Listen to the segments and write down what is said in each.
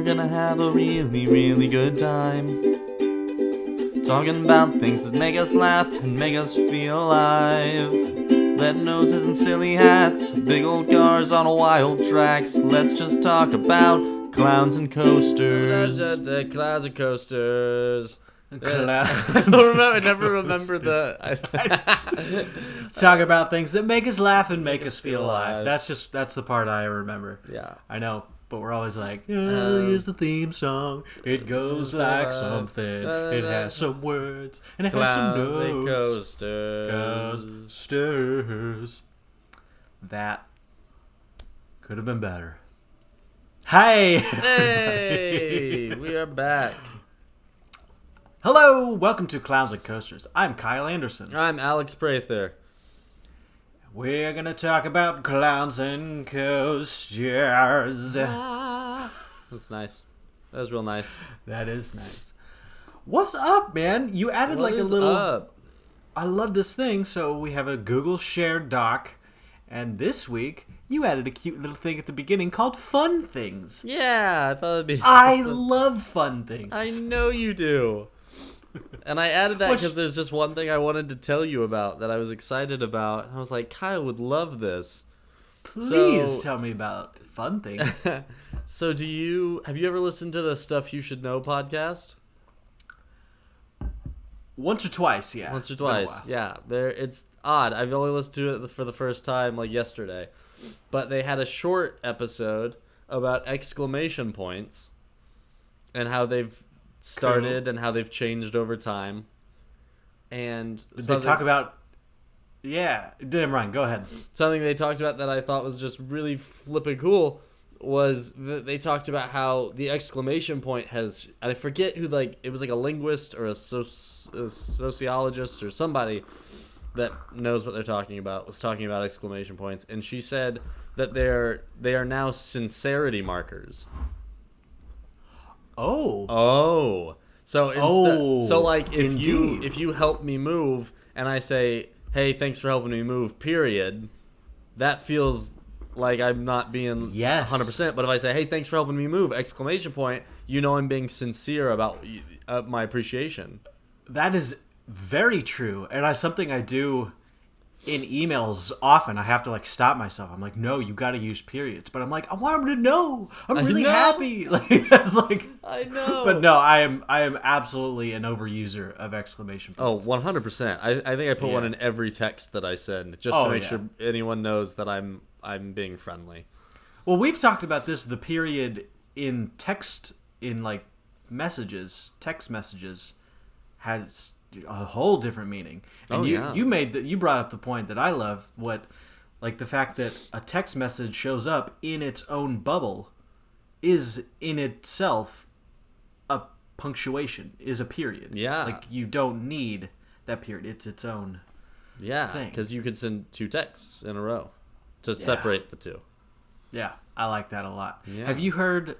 we're gonna have a really, really good time. Talking about things that make us laugh and make us feel alive. Red noses and silly hats, big old cars on wild tracks. Let's just talk about clowns and coasters. Clowns and coasters. I never remember the. Talk about things that make us laugh and make us feel alive. That's the part I remember. Yeah. I know, but we're always like, here's the theme song. It goes like something. It has some words and it has some Clowns and notes. coasters. That could have been better. Hey! Hey, we are back. Hello, welcome to Clowns and Coasters. I'm Kyle Anderson. I'm Alex Prather. We're gonna talk about clowns and coasters. That's nice. That was real nice. That is nice. What's up, man? You added What like a is little. up? I love this thing. So we have a Google shared doc, and this week you added a cute little thing at the beginning called Fun Things. Yeah, I thought it'd be. I love fun things. I know you do. And I added that because there's just one thing I wanted to tell you about that I was excited about. I was like, Kyle would love this. Please tell me about fun things. So have you ever listened to the Stuff You Should Know podcast? Once or twice, yeah. Once or It's been a twice, while. yeah. It's odd. I've only listened to it for the first time like yesterday. But they had a short episode about exclamation points and how they've started and how they've changed over time. And They talk about. Yeah, damn right. Go ahead. something they talked about that I thought was just really flippin' cool was that they talked about how the exclamation point has, and I forget who, like, it was like a linguist or a sociologist or somebody that knows what they're talking about, was talking about exclamation points, and she said that they are now sincerity markers. Oh. So so like indeed. if you help me move and I say, "Hey, thanks for helping me move," period, that feels like I'm not being 100%. But if I say, "Hey, thanks for helping me move," exclamation point, you know I'm being sincere about my appreciation. That is very true, and something I do in emails often. I have to like stop myself. I'm like, no, you got to use periods, but I'm like, I want them to know I'm really happy. Like it's like I know. But no, I am absolutely an overuser of exclamation Oh, points. 100%. I think I put one Yeah. in every text that I send just to make sure anyone knows that I'm being friendly. Well, we've talked about this. The period in text, in like messages, text messages, has a whole different meaning. And you brought up the point that I love, like the fact that a text message shows up in its own bubble is in itself a punctuation, is a period. Yeah. Like you don't need that period. It's its own thing. Because you could send two texts in a row to separate the two. Yeah, I like that a lot. Yeah. Have you heard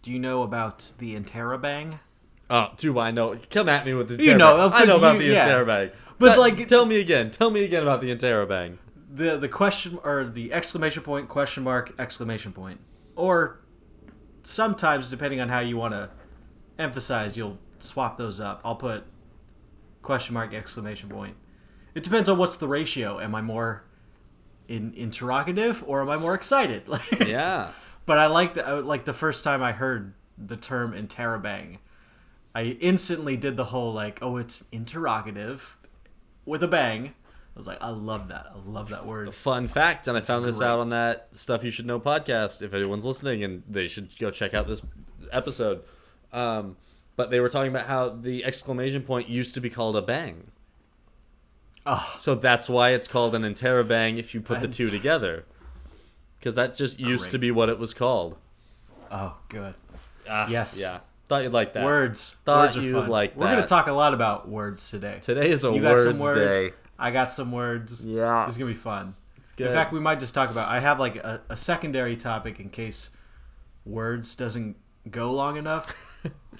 do you know about the interrobang? Oh, do I know? Come at me with the interrobang. You know, of I know course about you- the yeah. interrobang. But, like- tell me again. Tell me again about the interrobang. The question, or the exclamation point, question mark, exclamation point. Or sometimes, depending on how you want to emphasize, you'll swap those up. I'll put question mark, exclamation point. It depends on what's the ratio. Am I more interrogative or am I more excited? Yeah. But I like the first time I heard the term interrobang, I instantly did the whole like, oh, it's interrogative with a bang. I was like, I love that. I love that word. Fun fact, and I found this great. out on that Stuff You Should Know podcast, if anyone's listening, and they should go check out this episode. But they were talking about how the exclamation point used to be called a bang. Oh, So that's why it's called an interrobang if you put the two together. Because that just used to be what it was called. oh, good. Yes. Yeah. Thought you'd like that. Words. Thought Words are you'd fun. like We're going that. to talk a lot about words today. Today is a You got some words words. day. I got some words. Yeah. It's going to be fun. It's good. In fact, we might just talk about, I have like a secondary topic in case words doesn't go long enough.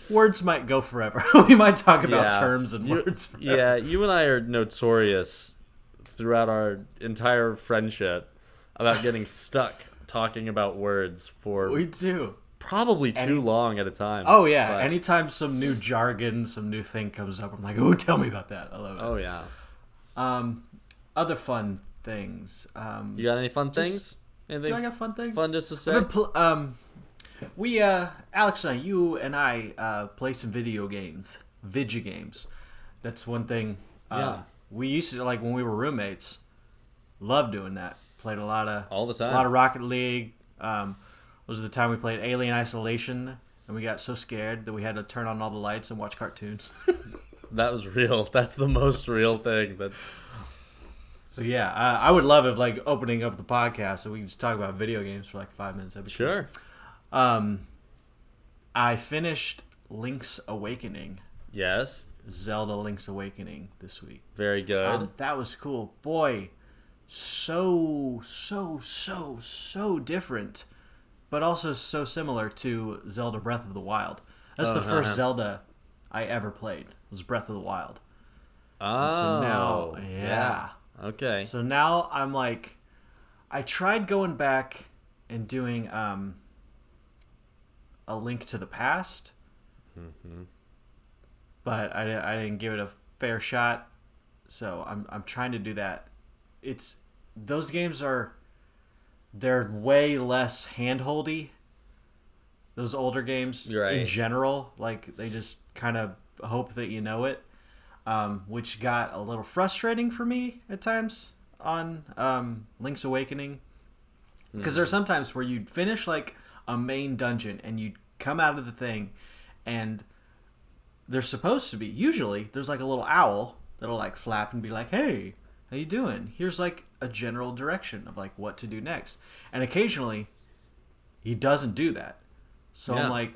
Words might go forever. We might talk about terms and words forever. Yeah, you and I are notorious throughout our entire friendship about getting stuck talking about words for We do. probably too long at a time. Oh yeah, but- anytime some new jargon, some new thing comes up, I'm like, "Oh, tell me about that." I love it. Oh yeah. Other fun things. You got any fun Just- things? Do I Anything got fun things? fun just to say? I've been we Alex and I, you and I, play some video games, games. That's one thing. Yeah. We used to, like, when we were roommates. Loved doing that. Played a lot of All the time. A lot of Rocket League. Was the time we played Alien Isolation, and we got so scared that we had to turn on all the lights and watch cartoons. That was real. That's the most real thing. That's So yeah, I would love if, like, opening up the podcast so we can just talk about video games for like 5 minutes. That'd be cool. sure. I finished Link's Awakening, Yes. Zelda Link's Awakening this week. Very good. That was cool. Boy, so different, but also so similar to Zelda Breath of the Wild. That's the first Zelda I ever played, was Breath of the Wild. Oh. So now, yeah. Okay. So now I'm like, I tried going back and doing A Link to the Past, but I didn't give it a fair shot. So I'm trying to do that. Those games they're way less handholdy. Those older games in general, like, they just kind of hope that you know it, which got a little frustrating for me at times on Link's Awakening, because there's sometimes where you'd finish like a main dungeon and you'd come out of the thing, and there's supposed to be, usually there's like a little owl that'll like flap and be like, "Hey, how you doing? Here's like a general direction of like what to do next." And occasionally he doesn't do that. So Yeah. I'm like,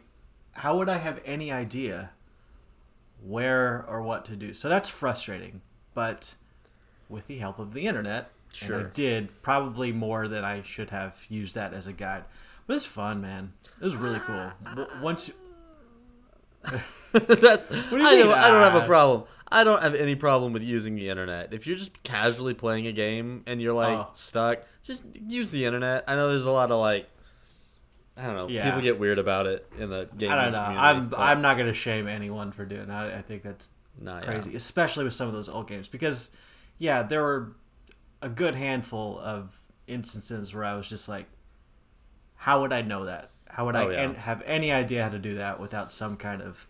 how would I have any idea where or what to do? So that's frustrating. But with the help of the internet, and I Sure. did probably more than I should have used that as a guide. But it's fun, man. It was really cool. But once That's. do you I mean? don't have a problem. I don't have any problem with using the internet. If you're just casually playing a game and you're like stuck, just use the internet. I know there's a lot of like, I don't know, Yeah. people get weird about it in the gaming I don't know. community. but I'm not gonna shame anyone for doing that. I think that's nah, yeah. crazy, especially with some of those old games, because yeah, there were a good handful of instances where I was just like, how would I know that? How would I have any idea how to do that without some kind of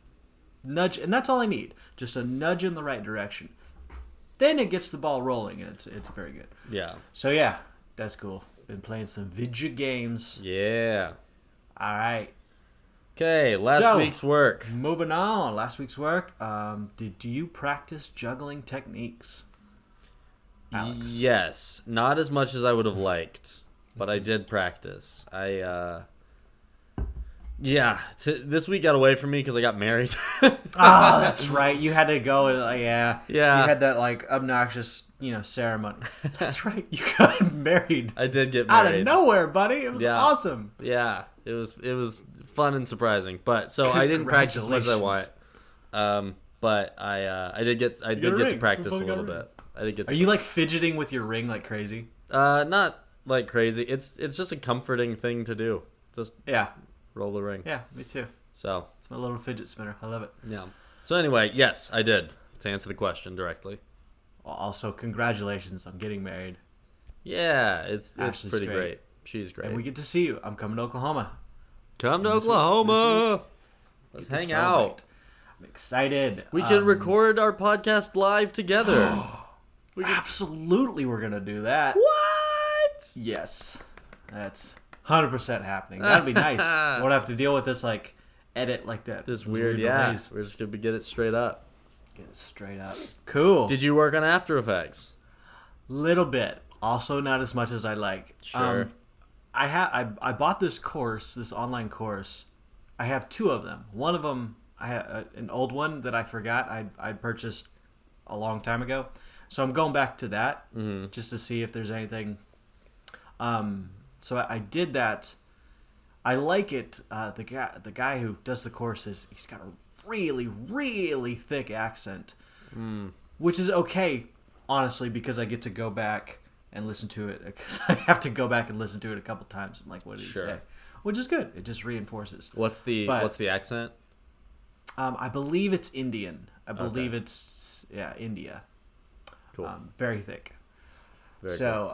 nudge? And that's all I need, just a nudge in the right direction. Then it gets the ball rolling, and it's very good. Yeah. So yeah, that's cool. Been playing some video games. Yeah. All right. Okay, last So- week's work. Moving on, last week's work. Did you practice juggling techniques, Alex? Yes, not as much as I would have liked, but I did practice. This week got away from me because I got married. Ah, that's right. You had to go and Yeah. You had that like obnoxious, ceremony. That's right. You got married I did get out married. of nowhere, buddy. It was Yeah. awesome. Yeah, it was fun and surprising. But so I didn't practice as much as I want. But I did get got a to ring. practice We a both got little rings. bit. I did get. To, Are you like fidgeting with your ring like crazy? not like crazy. It's just a comforting thing to do. Just Yeah. roll the ring. Yeah, me too. So It's my little fidget spinner. I love it. yeah. So anyway, yes, I did. To answer the question directly. Also, congratulations on getting married. Yeah, it's Ashley's pretty great. great. She's great. And we get to see you. I'm coming to Oklahoma. Come to this week- Oklahoma. Let's Get to hang celebrate. out. I'm excited. We can record our podcast live together. Absolutely, we're gonna do that. What? Yes, that's 100% happening. That'd be nice. I won't have to deal with this like edit like that. This Those weird, yeah. delays. We're just gonna get it straight up. Get it straight up. Cool. Did you work on After Effects? Little bit. Also, not as much as I like. Sure. I bought this course, this online course. I have two of them. One of them, I have an old one that I forgot I purchased a long time ago. So I'm going back to that just to see if there's anything. So I did that. I like it. The guy who does the course he's got a really, really thick accent, which is okay, honestly, because I get to go back and listen to it. Because I have to go back and listen to it a couple times. I'm like, what did he Sure. say? which is good. It just reinforces. What's the accent? I believe it's Indian. I believe it's India. Cool. Very thick. Very so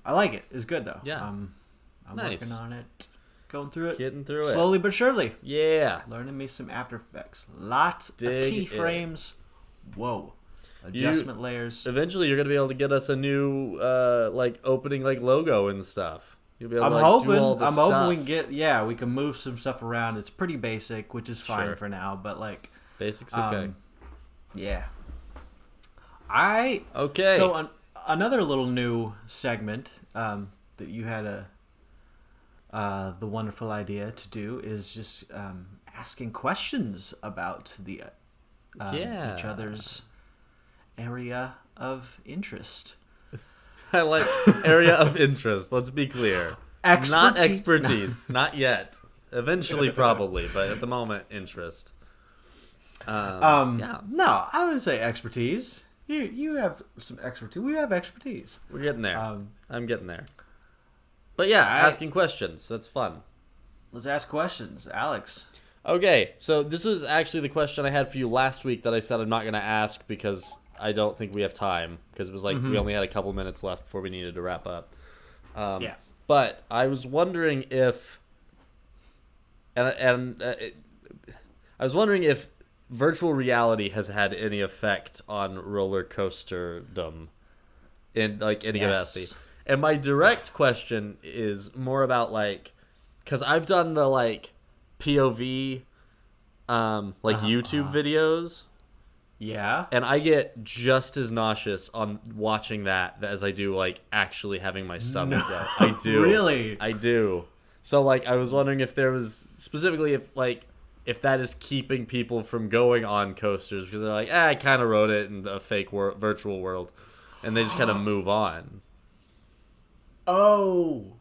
I like it. It's good though. Yeah. I'm Nice. working on it. Going through it. Getting through it. Slowly but surely. Yeah. Learning me some After Effects. Lots of Dig keyframes. Whoa. Adjustment layers. Eventually, you're gonna be able to get us a new opening logo and stuff. You'll be able I'm to hoping. do all the I'm stuff. hoping we can get. We can move some stuff around. It's pretty basic, which is fine Sure. for now. But Basics okay. Yeah. Okay. So another little new segment that you had the wonderful idea to do is just asking questions about the each other's area of interest. I like area of interest. Let's be clear. Not expertise. Not yet. Eventually, probably, but at the moment, interest. Yeah. No, I wouldn't say expertise. You have some expertise. We have expertise. We're getting there. I'm getting there. But yeah, asking questions. That's fun. Let's ask questions, Alex. Okay, so this was actually the question I had for you last week that I said I'm not going to ask because I don't think we have time. Because it was we only had a couple minutes left before we needed to wrap up. Yeah. But I was wondering if... I was wondering if virtual reality has had any effect on roller coasterdom in any capacity. And my direct question is more about because I've done the POV YouTube videos. Yeah. And I get just as nauseous on watching that as I do actually having my stomach go. I do. Really? I do. So I was wondering if there was specifically if that is keeping people from going on coasters because they're I kind of wrote it in a fake virtual world, and they just kind of move on. Oh,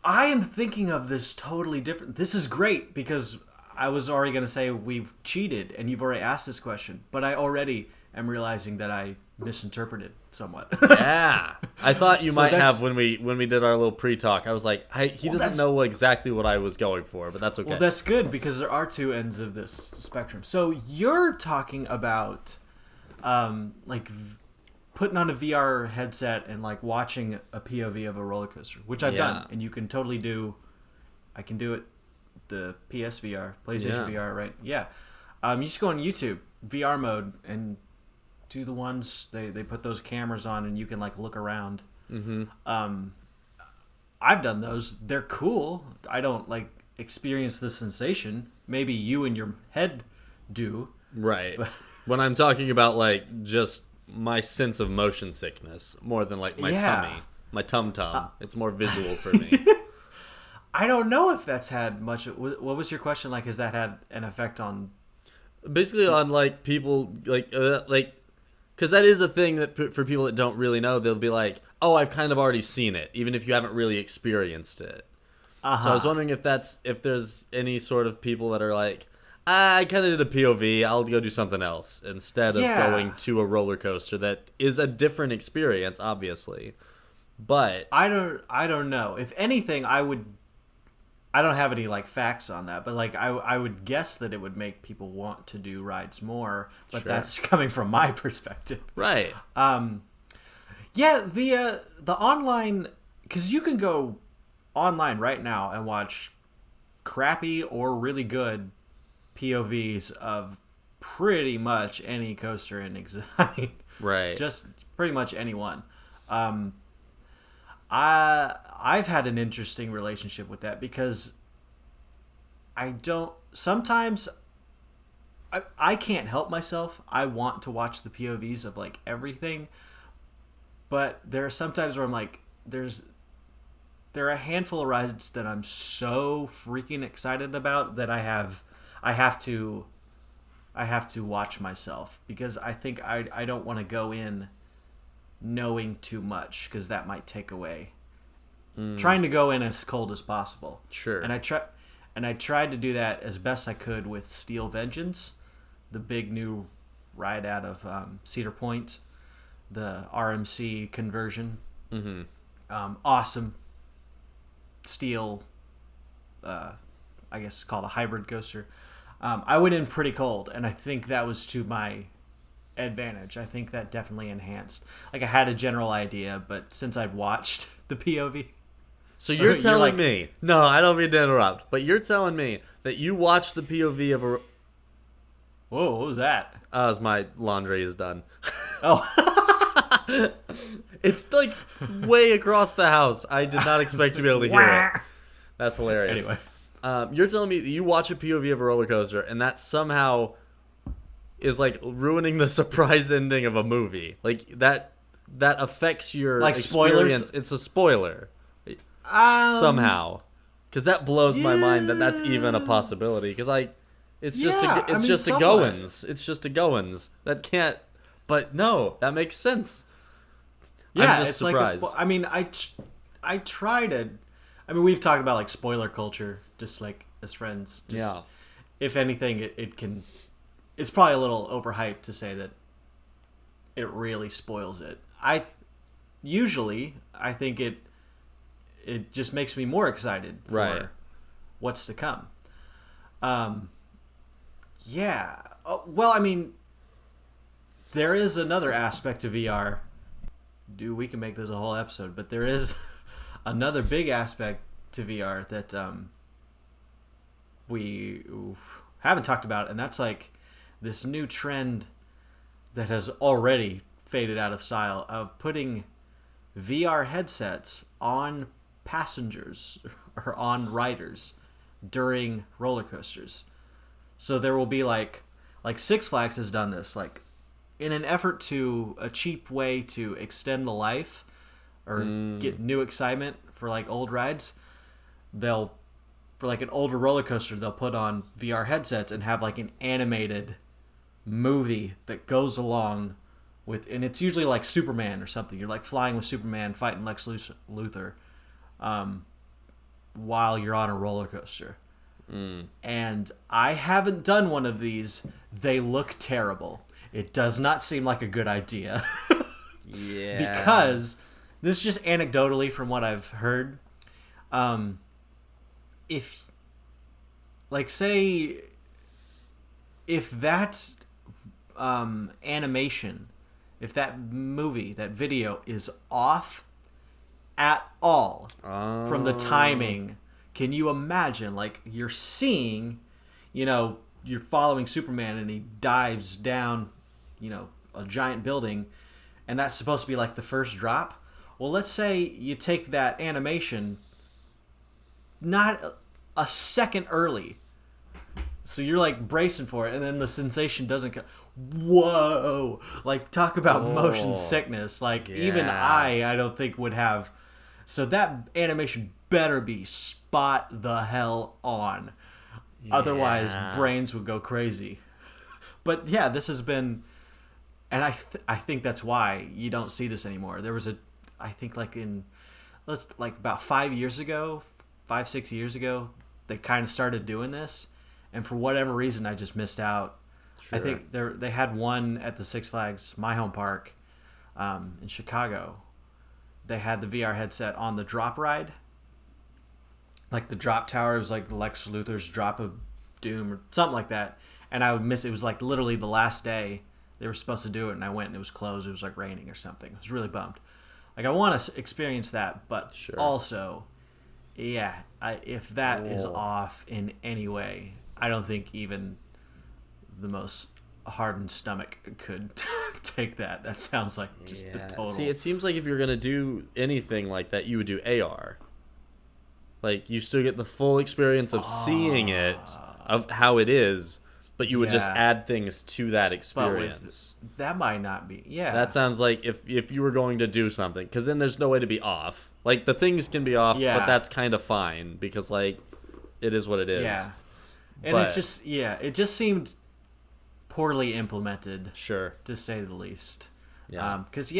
I am thinking of this totally different. This is great because I was already going to say we've cheated and you've already asked this question, but I already am realizing that I misinterpreted somewhat. Yeah. I thought you might have when we did our little pre-talk. I was he doesn't know exactly what I was going for, but that's okay. Well, that's good because there are two ends of this spectrum. So you're talking about putting on a VR headset and watching a POV of a roller coaster, which I've done, and you can totally do. I can do it. The PSVR, PlayStation VR, right? Yeah. You just go on YouTube VR mode and do the ones they put those cameras on and you can look around. Mm-hmm. I've done those. They're cool. I don't experience the sensation. Maybe you in your head do. Right. But when I'm talking about just my sense of motion sickness more than my tummy, my tum-tum. It's more visual for me. I don't know if that's had much. What was your question? Has that had an effect on? Basically, on people because that is a thing that for people that don't really know, they'll be "Oh, I've kind of already seen it," even if you haven't really experienced it. So I was wondering if there's any sort of people that are I kind of did a POV. I'll go do something else instead of going to a roller coaster that is a different experience, obviously. But I don't know. If anything, I don't have any facts on that, but I would guess that it would make people want to do rides more. But that's coming from my perspective, right? Yeah, the online, because you can go online right now and watch crappy or really good POVs of pretty much any coaster in Exile. Right. Just pretty much any one. I've had an interesting relationship with that because sometimes I can't help myself. I want to watch the POVs of everything, but there are sometimes where I'm there are a handful of rides that I'm so freaking excited about that I have to watch myself because I think I don't want to go in knowing too much because that might take away. Trying to go in as cold as possible. Sure. And I tried to do that as best I could with Steel Vengeance, the big new ride out of Cedar Point, the RMC conversion. Mm-hmm. Awesome steel I guess it's called a hybrid coaster. I went in pretty cold, and I think that was to my advantage. I think that definitely enhanced. Like I had a general idea, but since I'd watched the POV, So you're telling like- me? No, I don't mean to interrupt, but you're telling me that you watched the POV of a. whoa, what was that? As my laundry is done. Oh, It's like way across the house. I did not expect to be able to hear it. That's hilarious. anyway. You're telling me that you watch a POV of a roller coaster, and that somehow is like ruining the surprise ending of a movie. Like that affects your Like experience. spoilers? It's a spoiler somehow, because that blows my mind that that's even a possibility. Because it's just Yeah, it's just a somewhat. goins. It's just a goins. That can't. But no, that makes sense. Yeah, I'm just it's surprised. like I mean, I try to. I mean, we've talked about like spoiler culture, just like as friends. Just, Yeah. If anything, it can. It's probably a little overhyped to say that it really spoils it. I think it just makes me more excited for Right. what's to come. Yeah. Well, I mean, there is another aspect to VR. Dude, we can make this a whole episode, but there is another big aspect to VR that we haven't talked about, and that's like this new trend that has already faded out of style of putting VR headsets on passengers or on riders during roller coasters. So there will be like Six Flags has done this, like in an effort to a cheap way to extend the life or get new excitement for like old rides. They'll, for like an older roller coaster, they'll put on VR headsets and have like an animated movie that goes along with, and it's usually like Superman or something. You're like flying with Superman, fighting Lex Luthor, while you're on a roller coaster. And I haven't done one of these. They look terrible. It does not seem like a good idea. Yeah. Because this is just anecdotally from what I've heard. If, like, say, if that animation, if that movie, that video is off at all from the timing, can you imagine, like, you're seeing, you're following Superman and he dives down, a giant building, and that's supposed to be like the first drop. Well, let's say you take that animation not a second early, so you're like bracing for it, and then the sensation doesn't come. Whoa! Like, talk about motion sickness. Like, even I don't think would have. So that animation better be spot the hell on. Otherwise, brains would go crazy. But yeah, this has been, and I think that's why you don't see this anymore. There was I think like about 5 years ago, 6 years ago, they kind of started doing this, and for whatever reason, I just missed out. Sure. I think they had one at the Six Flags, my home park, in Chicago. They had the VR headset on the drop ride. Like the drop tower, it was like Lex Luthor's Drop of Doom or something like that. And I would miss it. It was like literally the last day they were supposed to do it, and I went and it was closed. It was like raining or something. I was really bummed. Like, I want to experience that, but also, yeah, if that is off in any way, I don't think even the most hardened stomach could take that. That sounds like just a total. See, it seems like if you're gonna do anything like that, you would do AR. Like, you still get the full experience of seeing it, of how it is, but you would just add things to that experience. That might not be. Yeah. That sounds like if you were going to do something, because then there's no way to be off. Like, the things can be off, but that's kind of fine, because, like, it is what it is. Yeah. And it's just, it just seemed poorly implemented. Sure. To say the least. Yeah. Because,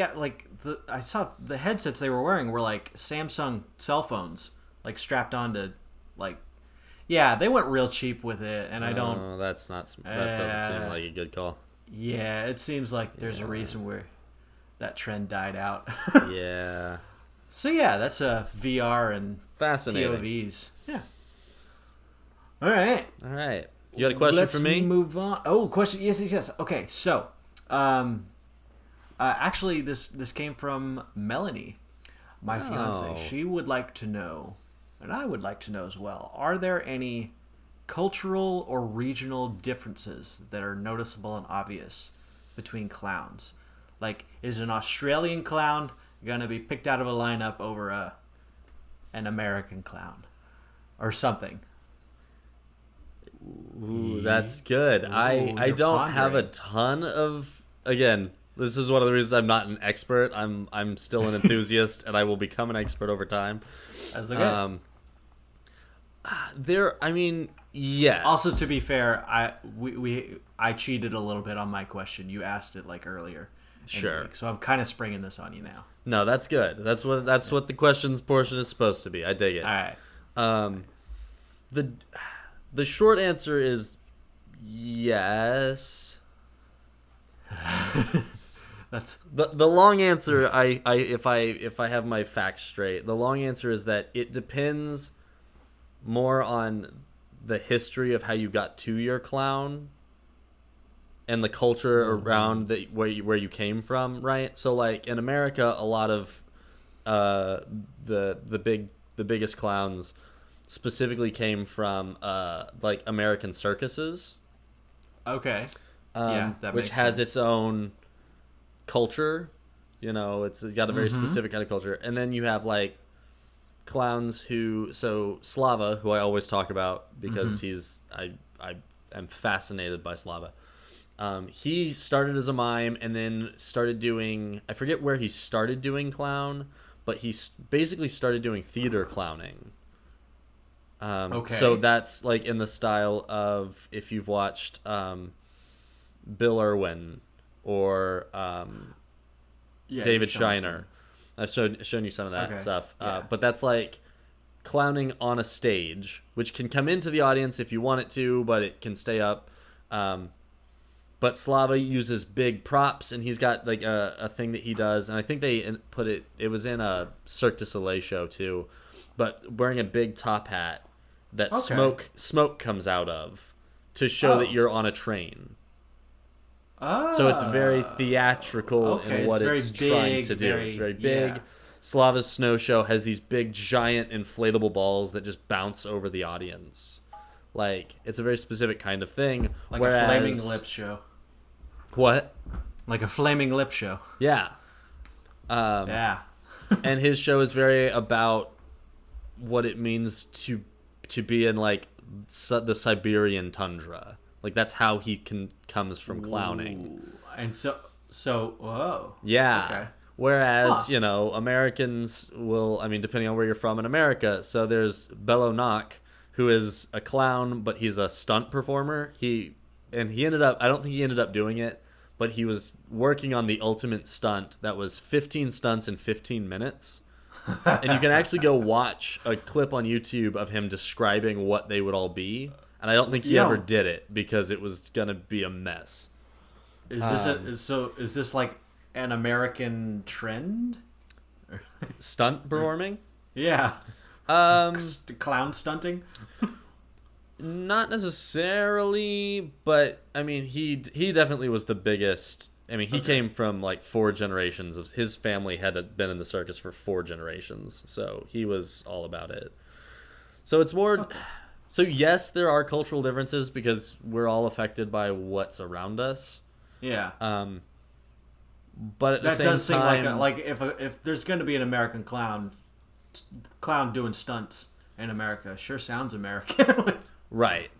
I saw the headsets they were wearing were like Samsung cell phones, like strapped onto, like, they went real cheap with it, and I don't. Oh, that doesn't seem like a good call. Yeah, it seems like there's a reason where that trend died out. Yeah. So yeah, that's a VR and Fascinating. POVs. Yeah. All right. All right. You got a question Let's for me? move on. Oh, question. Yes. Okay, so, actually, this came from Melanie, my fiance. She would like to know, and I would like to know as well. Are there any cultural or regional differences that are noticeable and obvious between clowns? Like, is an Australian clown gonna be picked out of a lineup over an American clown, or something? Ooh, that's good. I you're don't have a pondering. ton of. Again, this is one of the reasons I'm not an expert. I'm still an enthusiast, and I will become an expert over time. That's okay. I mean, yes. Also, to be fair, I cheated a little bit on my question. You asked it like earlier. in the Sure. week, so I'm kind of springing this on you now. No, that's good. That's what the questions portion is supposed to be. I dig it. All right. The short answer is yes. That's The long answer, if I have my facts straight, the long answer is that it depends more on the history of how you got to your clown and the culture around where you came from, right? So like in America, a lot of the biggest clowns specifically came from like American circuses. okay. Yeah, that Which makes has sense. its own culture. You know, it's got a very specific kind of culture. And then you have like clowns so Slava, who I always talk about because I am fascinated by Slava. He started as a mime and then started doing, I forget where he started doing clown, but he basically started doing theater clowning. Okay. So that's like in the style of if you've watched Bill Irwin or Yeah, David you've shown Shiner. I've shown you some of that Okay, stuff. yeah. But that's like clowning on a stage, which can come into the audience if you want it to, but it can stay up. But Slava uses big props, and he's got like a thing that he does, and I think they put it was in a Cirque du Soleil show too, but wearing a big top hat that Okay. smoke comes out of to show that you're on a train. Ah. So it's very theatrical okay, in what it's very it's trying big, to do. It's very big. yeah. Slava's Snow Show has these big, giant inflatable balls that just bounce over the audience. Like, it's a very specific kind of thing. like whereas, a flaming lips show. What? Like a flaming lip show. Yeah. Yeah. And his show is very about what it means to be in, like, the Siberian tundra. Like, that's how he comes from clowning. Ooh. And so whoa. Yeah. Okay. Whereas, Huh. Americans will, I mean, depending on where you're from in America, so there's Bello Knock, who is a clown, but he's a stunt performer. He ended up, I don't think he ended up doing it, but he was working on the ultimate stunt that was 15 stunts in 15 minutes. And you can actually go watch a clip on YouTube of him describing what they would all be. And I don't think he Yeah. ever did it because it was going to be a mess. Is this is this like an American trend? Stunt performing? Yeah. Um, Clown stunting? Not necessarily, but I mean, he definitely was the biggest. I mean, he came from like 4 generations of his family had been in the circus for 4 generations, so he was all about it. So it's more. So yes, there are cultural differences because we're all affected by what's around us. Yeah. But at the That same does seem time, like if there's going to be an American clown doing stunts in America, sure sounds American. right,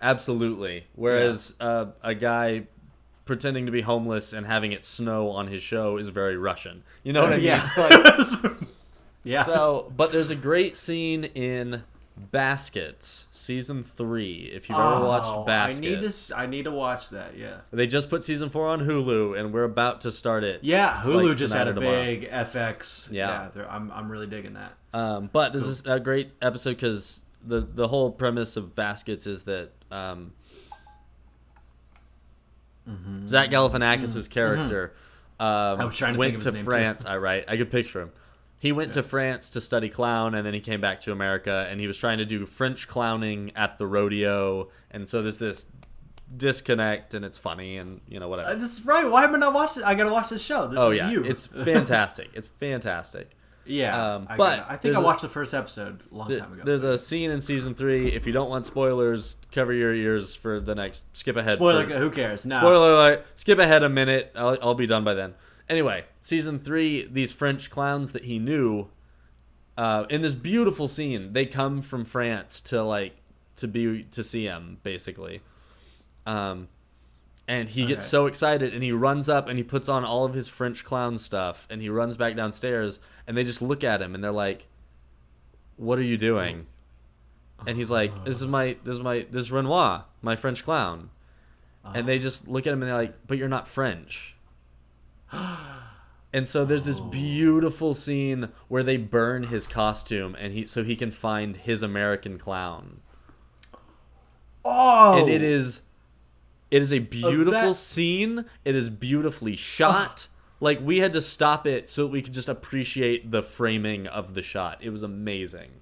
absolutely. Whereas a guy pretending to be homeless and having it snow on his show is very Russian. You know what I mean? Yeah. Like, Yeah. so, but there's a great scene in Baskets season 3. If you've ever watched Baskets, I need to watch that. Yeah. they just put season 4 on Hulu, and we're about to start it. Yeah, Hulu like, just tonight had a or tomorrow. big FX. Yeah. I'm really digging that. But this is a great episode because the whole premise of Baskets is that Zach Galifianakis' character I was trying to went think of to his name, too. France. I could picture him. he went to France to study clown, and then he came back to America, and he was trying to do French clowning at the rodeo, and so there's this disconnect, and it's funny, and whatever. That's right. Why haven't I watched it? I gotta watch this show. This is you. It's fantastic. It's fantastic. Yeah, I think I watched the first episode a long time ago. There's a scene in season 3. If you don't want spoilers, cover your ears for the next. Skip ahead. Spoiler. Who cares? No. Spoiler alert. Skip ahead a minute. I'll be done by then. Anyway, season 3. These French clowns that he knew, in this beautiful scene, they come from France to see him basically. And he gets so excited, and he runs up and he puts on all of his French clown stuff, and he runs back downstairs, and they just look at him and they're like, "What are you doing?" And he's like, "This is Renoir, my French clown." And they just look at him and they're like, "But you're not French." And so there's this beautiful scene where they burn his costume, and so he can find his American clown. Oh, and it is a beautiful scene. It is beautifully shot. Like, we had to stop it so we could just appreciate the framing of the shot. It was amazing.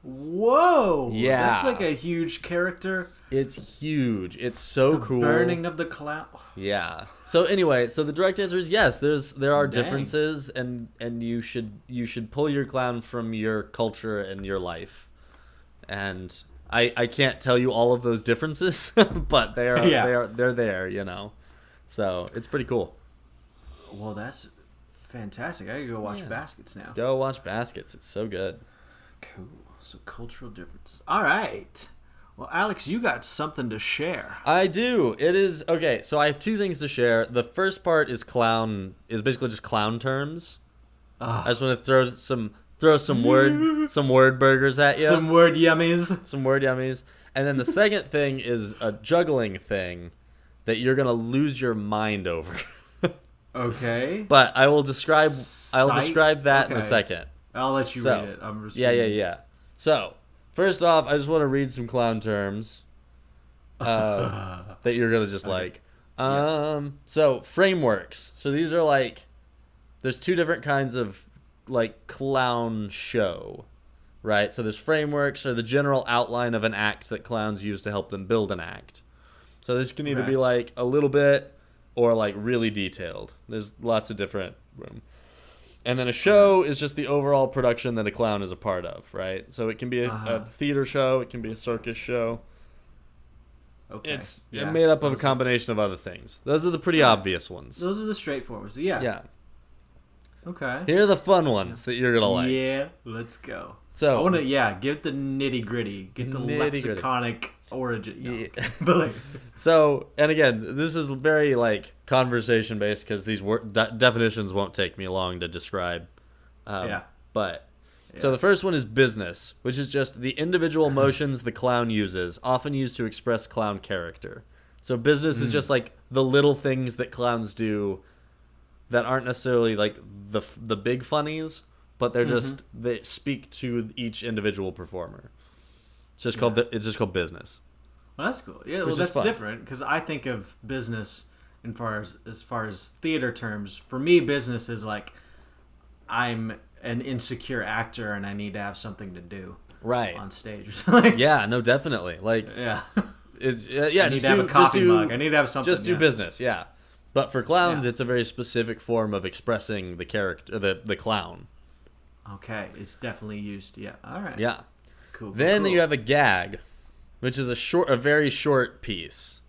Whoa. Yeah. That's like a huge character. It's huge. It's so cool. Burning of the clown. Yeah. So anyway, the direct answer is yes. There are differences, and you should pull your clown from your culture and your life. And I can't tell you all of those differences, but they're there, So it's pretty cool. Well, that's fantastic. I gotta go watch Baskets now. Go watch Baskets. It's so good. Cool. So cultural difference. All right. Well, Alex, you got something to share. I do. It is okay. So I have 2 things to share. The first part is basically just clown terms. I just want to throw some word burgers at you. Some word yummies. And then the second thing is a juggling thing that you're gonna lose your mind over. Okay. But I will describe that in a second. I'll let you read it. I'm just yeah. So first off, I just want to read some clown terms that you're gonna just like. So frameworks. So these are there's 2 different kinds of clown show, right? So there's frameworks, or the general outline of an act that clowns use to help them build an act. So this can either be a little bit or really detailed. There's lots of different room. And then a show is just the overall production that a clown is a part of, right? So it can be a theater show, it can be a circus show. Okay. It's made up of a combination of other things. Those are the pretty obvious ones. Those are the straightforward ones. Yeah. Yeah. Okay. Here are the fun ones that you're gonna like. Yeah, let's go. So I want to give the nitty gritty, get the lexiconic origin. Yeah. So, and again, this is very conversation based because these definitions won't take me long to describe. But so the first one is business, which is just the individual motions the clown uses, often used to express clown character. So business is just the little things that clowns do that aren't necessarily the big funnies, but they're just they speak to each individual performer. It's just called business. Well, that's cool. Yeah, well, that's different because I think of business as far as theater terms. For me, business is I'm an insecure actor and I need to have something to do on stage. Yeah, no, definitely. It's I need to have a coffee mug. I need to have something. Just do business. Yeah. But for clowns, it's a very specific form of expressing the character, the clown. Okay, it's definitely used. Yeah. All right. Yeah. Cool. Then you have a gag, which is a very short piece.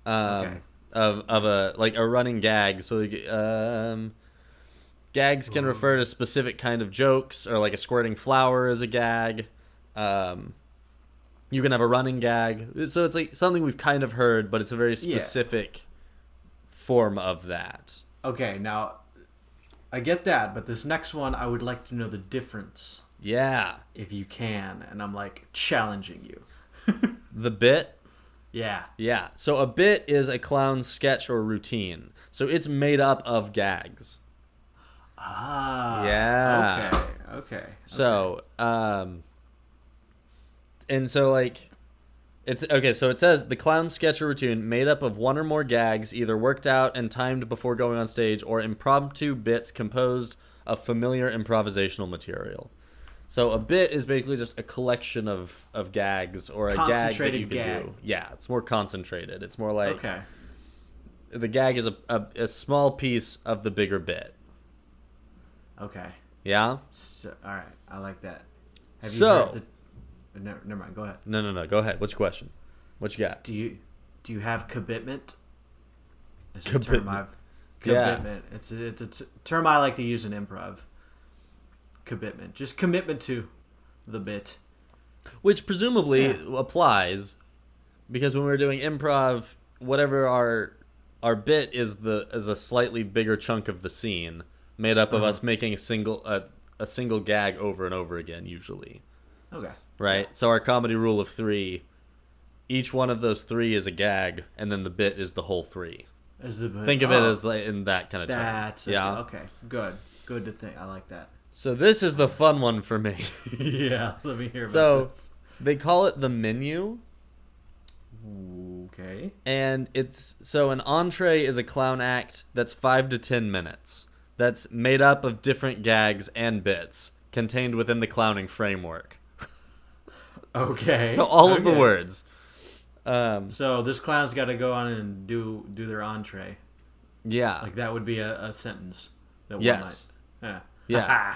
Of a running gag. So gags can refer to specific kind of jokes, or a squirting flower is a gag. You can have a running gag. So it's something we've kind of heard, but it's a very specific form of that. Okay, now I get that, but this next one I would like to know the difference. Yeah. If you can, and I'm challenging you. The bit? Yeah. Yeah. So a bit is a clown's sketch or routine. So it's made up of gags. Ah. Yeah. Okay. So, and so it's okay. So it says the clown sketch or routine made up of 1 or more gags, either worked out and timed before going on stage, or impromptu bits composed a familiar improvisational material. So a bit is basically just a collection of gags or a gag that you can do. Yeah, it's more concentrated. It's more like the gag is a small piece of the bigger bit. Okay. Yeah? So, all right. I like that. Have So, you heard the... Never mind. Go ahead. No. Go ahead. What's your question? What you got? Do you have commitment? It's a Commitment. term I've... Yeah. Commitment. It's a term I like to use in improv. Commitment. Just commitment to the bit. Which presumably applies because when we're doing improv, whatever our bit is a slightly bigger chunk of the scene made up of us making a single gag over and over again usually. Okay. Right? So our comedy rule of 3, each one of those 3 is a gag and then the bit is the whole 3. Think of it as like in that kind of term. That's okay. Good to think. I like that. So this is the fun one for me. Yeah, let me hear about this. They call it the menu. Okay. And an entree is a clown act that's 5 to 10 minutes. That's made up of different gags and bits contained within the clowning framework. Okay. So all of the words. So this clown's got to go on and do their entree. Yeah. Like that would be a sentence. That Yes. One might, Yeah.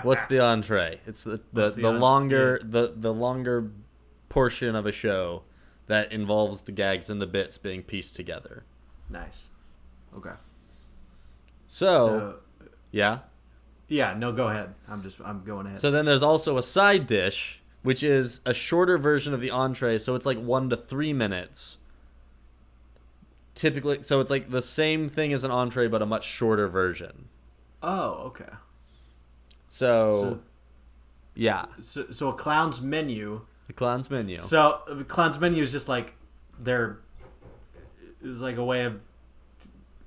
What's the entree? It's the longer portion of a show that involves the gags and the bits being pieced together. Nice. Okay. So yeah. Yeah, no, go ahead. I'm going ahead. So then there's also a side dish, which is a shorter version of the entree, so it's like 1 to 3 minutes. Typically, so it's like the same thing as an entree, but a much shorter version. Oh, okay. So yeah. So a clown's menu. The clown's menu. So the clown's menu is just like is like a way of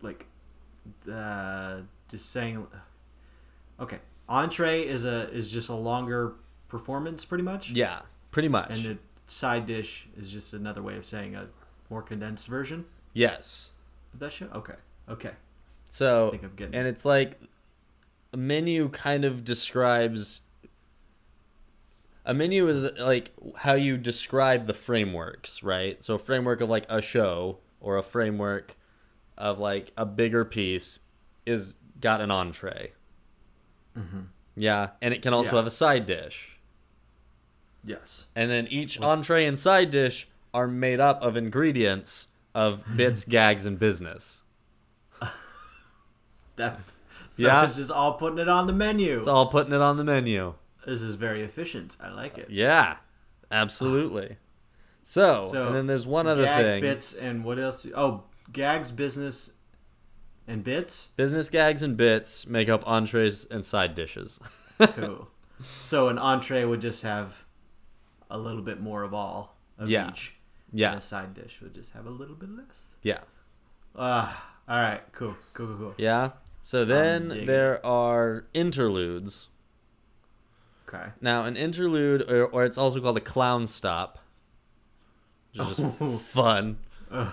like just saying. Okay, entree is just a longer performance, pretty much. Yeah, pretty much. And the side dish is just another way of saying a more condensed version Yes. of that show. Okay. So I think I'm getting and it. it's like a menu kind of describes. A menu is like how you describe the frameworks, right? So a framework of like a show or a framework of like a bigger piece is got an entree. Mm-hmm. Yeah, and it can also have a side dish. Yes. And then each entree and side dish are made up of ingredients of bits, gags, and business. It's just all putting it on the menu. It's all putting it on the menu. This is very efficient. I like it. Yeah, absolutely. So and then there's one other thing. Bits, and what else? Gags, business, and bits? Business, gags, and bits make up entrees and side dishes. Cool. So an entree would just have a little bit more of all of each. Yeah. And a side dish would just have a little bit less. Yeah. All right. Cool. Yeah. So then there are interludes. Okay. Now, an interlude, or it's also called a clown stop, which is just fun.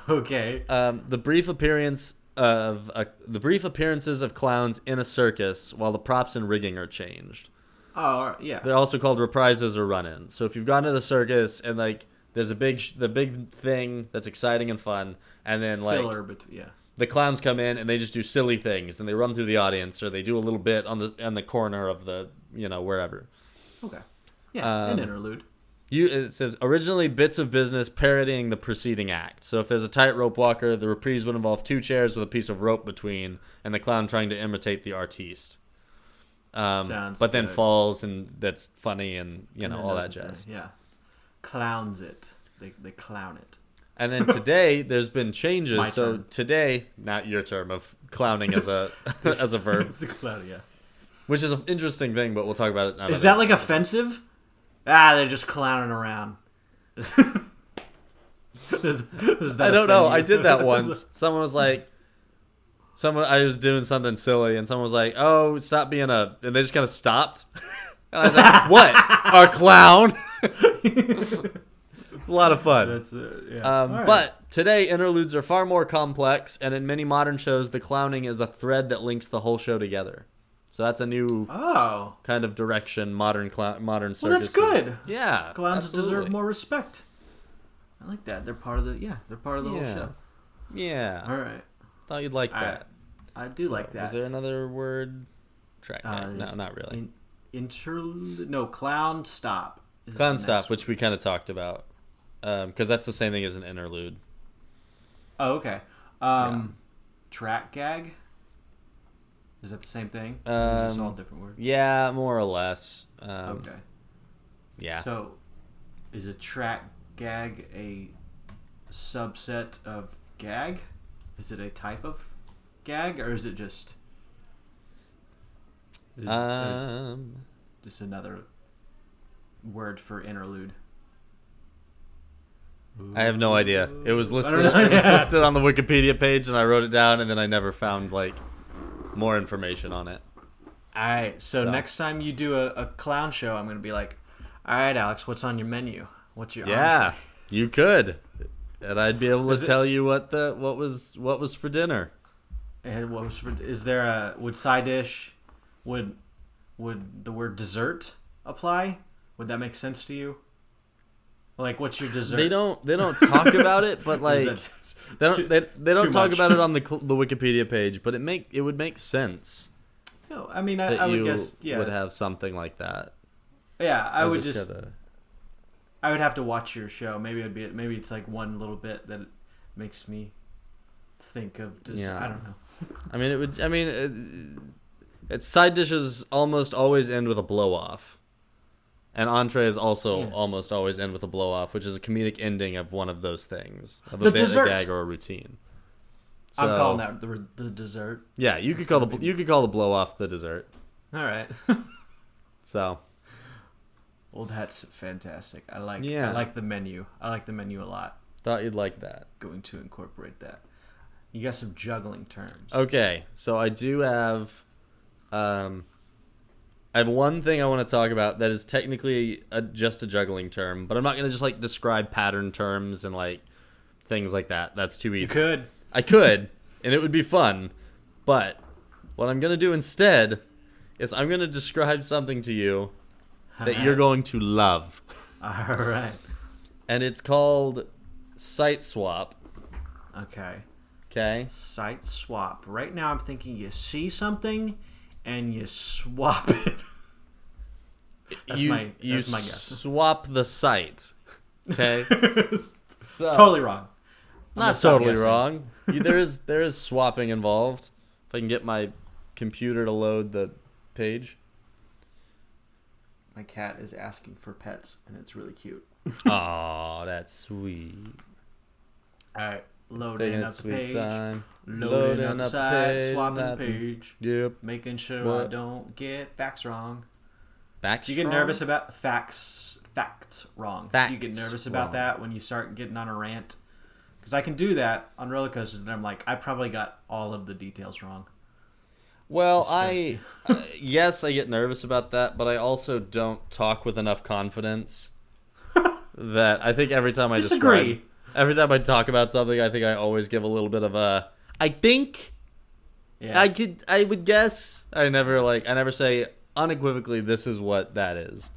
Okay. The brief appearances of clowns in a circus while the props and rigging are changed. Oh, yeah. They're also called reprises or run-ins. So if you've gone to the circus and like there's the big thing that's exciting and fun, and then like filler between, the clowns come in and they just do silly things and they run through the audience or they do a little bit on the corner of the wherever. Okay. Yeah, an interlude. It says originally bits of business parodying the preceding act. So if there's a tightrope walker, the reprise would involve 2 chairs with a piece of rope between, and the clown trying to imitate the artiste. But then falls, and that's funny, and all that jazz. Yeah, clowns it. They clown it. And then today there's been changes. So turn. today, not your term of clowning as a as a verb, It's a clown, yeah. which is an interesting thing, but we'll talk about it. Another Is that like offensive? They're just clowning around. Is that I don't know. offend you? I did that once. Someone was like, I was doing something silly, and someone was like, "Oh, stop being and they just kind of stopped. And I was like, "What? Our clown?" It's a lot of fun. That's yeah. All right. But today, interludes are far more complex, and in many modern shows, the clowning is a thread that links the whole show together. So that's a new Oh, kind of direction modern circus. well, that's good. Yeah, Clowns absolutely. deserve more respect. I like that. They're part of the whole Yeah. show. Yeah, All right, thought you'd like All right. that. I do like that. Was there another word? Track gag? No, there's not really. Interlude? No, clown stop. is Clown the stop, next which we kind of talked about, because that's the same thing as an interlude. one. Oh, okay. Track gag. Is that the same thing? Or is this all different words? Yeah, more or less. Okay. Yeah. So, is a track gag a subset of gag? Is it a type of gag, or is it just? Is just another word for interlude? I have no idea. It was listed. I don't know. It was listed on the Wikipedia page, and I wrote it down, and then I never found like more information on it. All right. So So. next time you do a clown show, I'm gonna be like, "All right, Alex, what's on your menu? What's your Yeah, entree?" you could, and I'd be able to Is it- tell you what was for dinner. And what was is there a would side dish? Would the word dessert apply? Would that make sense to you? Like, what's your dessert? They don't talk about it, but like Is that they don't they don't too talk much? about it on the Wikipedia page, but it would make sense No, I mean, that I would you guess, yeah, would have something like that. yeah. I would gotta- I would have to watch your show. Maybe it's like one little bit that makes me think of dessert. Yeah. I don't know. I mean, it would. I mean, its side dishes almost always end with a blow off, and entrees also Yeah. almost always end with a blow off, which is a comedic ending of one of those things, of The a bit, dessert. a gag, or a routine. I'm So, calling that the dessert. Yeah, you could call the blow off the dessert. All right. So Well, that's fantastic. I like Yeah. the menu. I like the menu a lot. thought you'd like that. Going to incorporate that. You got some juggling terms. Okay, so I do have, I have one thing I want to talk about that is technically just a juggling term, but I'm not gonna just like describe pattern terms and like things like that. That's too easy. You could. I could, and it would be fun, but what I'm gonna do instead is I'm gonna describe something to you that you're going to love, All right. and it's called site swap. Okay. Okay. Site swap. Right now, I'm thinking you see something and you swap it. That's my guess. Swap the site. Okay. So Totally wrong. I'm not gonna stop totally guessing. wrong. There is swapping involved. If I can get my computer to load the page. My cat is asking for pets, and it's really cute. Aw, that's sweet. All right. It's Loading taking up its the sweet page. time. Loading up the site. page, Swapping the not- page. Yep. Making sure I What? don't get facts wrong. Back Do you get nervous about facts wrong? Do you get Facts nervous about wrong. that when you start getting on a rant? Because I can do that on roller coasters, and I'm like, I probably got all of the details wrong. Well, yes, I get nervous about that, but I also don't talk with enough confidence that I think every time I Disagree. every time I talk about something, I think I always give a little bit of a, I think, Yeah. I would guess. I never say unequivocally this is what that is.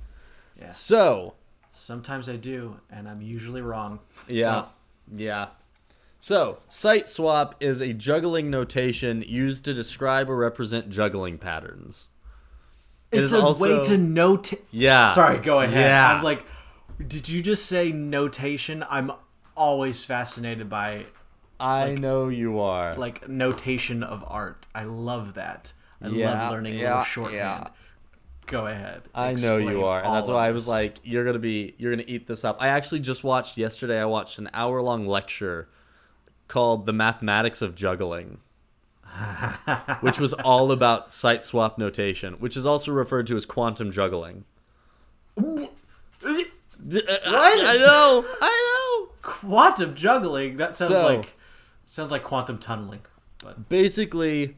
Yeah. So, Sometimes I do, and I'm usually wrong. yeah. So, Yeah. So, site swap is a juggling notation used to describe or represent juggling patterns. It it's is a also- way to note. Yeah. Sorry, go ahead. Yeah. I'm like, did you just say notation? I'm always fascinated by I know you are. like notation of art. I love that. I Yeah, love learning a yeah, little shorthand. yeah. Go ahead. I know you Explain are, and all that's of why I was this. like, you're gonna eat this up. I actually just watched yesterday. I watched an hour-long lecture called "The Mathematics of Juggling," which was all about site swap notation, which is also referred to as quantum juggling. What? I know. Quantum juggling. That sounds So- like quantum tunneling, but Basically,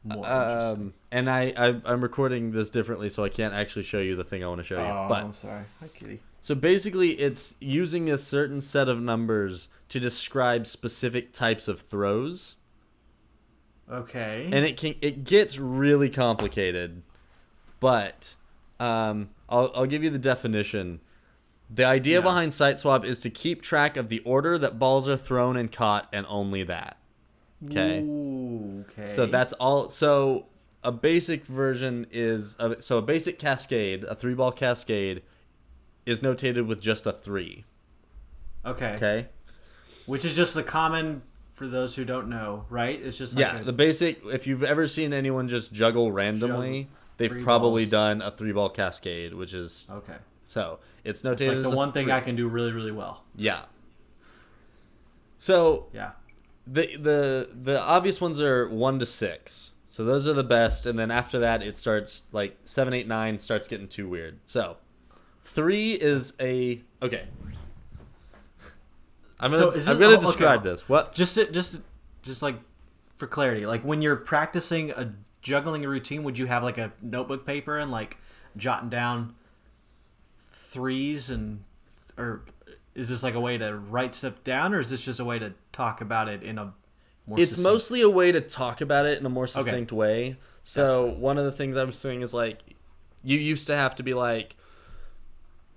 more interesting. and I'm recording this differently, so I can't actually show you the thing I want to show you. Oh, But I'm sorry. Hi, kitty. so basically, it's using a certain set of numbers to describe specific types of throws. Okay. And it gets really complicated, but I'll give you the definition. The idea behind site swap is to keep track of the order that balls are thrown and caught, and only that. Okay. Ooh, okay. So that's all. So a basic version is a basic cascade, a 3-ball cascade, is notated with just a 3. Okay. Okay. Which is just the common, for those who don't know, right? It's just like the basic. If you've ever seen anyone just juggle randomly, they've 3 probably balls. done a 3-ball cascade, which is Okay. so it's It's notated like as the a one thing 3. I can do really, really well. Yeah. So Yeah. the obvious ones are 1 to 6. So those are the best, and then after that it starts like 7, 8, 9 starts getting too weird. So 3 is a okay. I'm gonna describe this. What? Just like for clarity, like when you're practicing a juggling routine, would you have like a notebook paper and like jotting down 3s or is this like a way to write stuff down, or is this just a way to talk about it in a more It's succinct... mostly a way to talk about it in a more succinct way. So That's one of the things I was saying is like, you used to have to be like,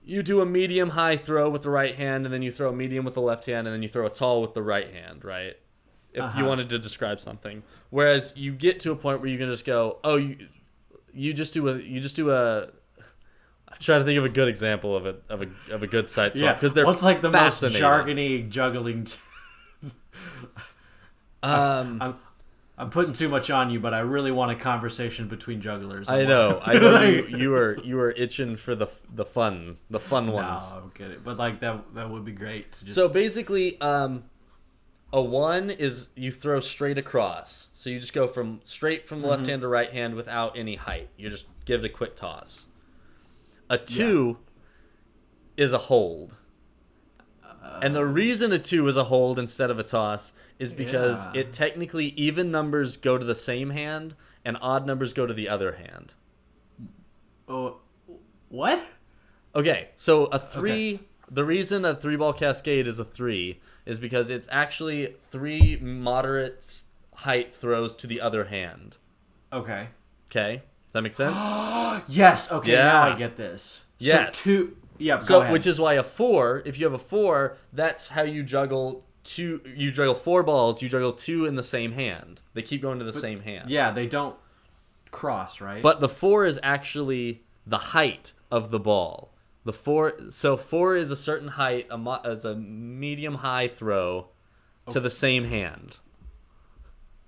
you do a medium high throw with the right hand, and then you throw a medium with the left hand, and then you throw a tall with the right hand, right? If you wanted to describe something. Whereas you get to a point where you can just go, oh, you just do a. I'm trying to think of a good example of a good site swap, because they're what's like the most fascinating. jargony juggling? I'm putting too much on you, but I really want a conversation between jugglers. I know you were itching for the fun ones. No, I'm kidding. But like that would be great. To just... So basically, a 1 is you throw straight across. So you just go straight from the left hand to right hand without any height. You just give it a quick toss. A 2 is a hold. And the reason a 2 is a hold instead of a toss is because it technically, even numbers go to the same hand and odd numbers go to the other hand. Oh, what? Okay, so a 3, the reason a 3-ball cascade is a 3 is because it's actually 3 moderate height throws to the other hand. Okay. Okay? Does that make sense? Yes. Okay. Now Yeah. I get this. Yes. So 2. Yeah. So, go ahead. which is why a 4, if you have a 4, that's how you juggle 2. You juggle 4 balls, you juggle 2 in the same hand. They keep going to the same hand. Yeah, they don't cross, right? But the 4 is actually the height of the ball. The 4 is a certain height, it's a medium high throw to the same hand.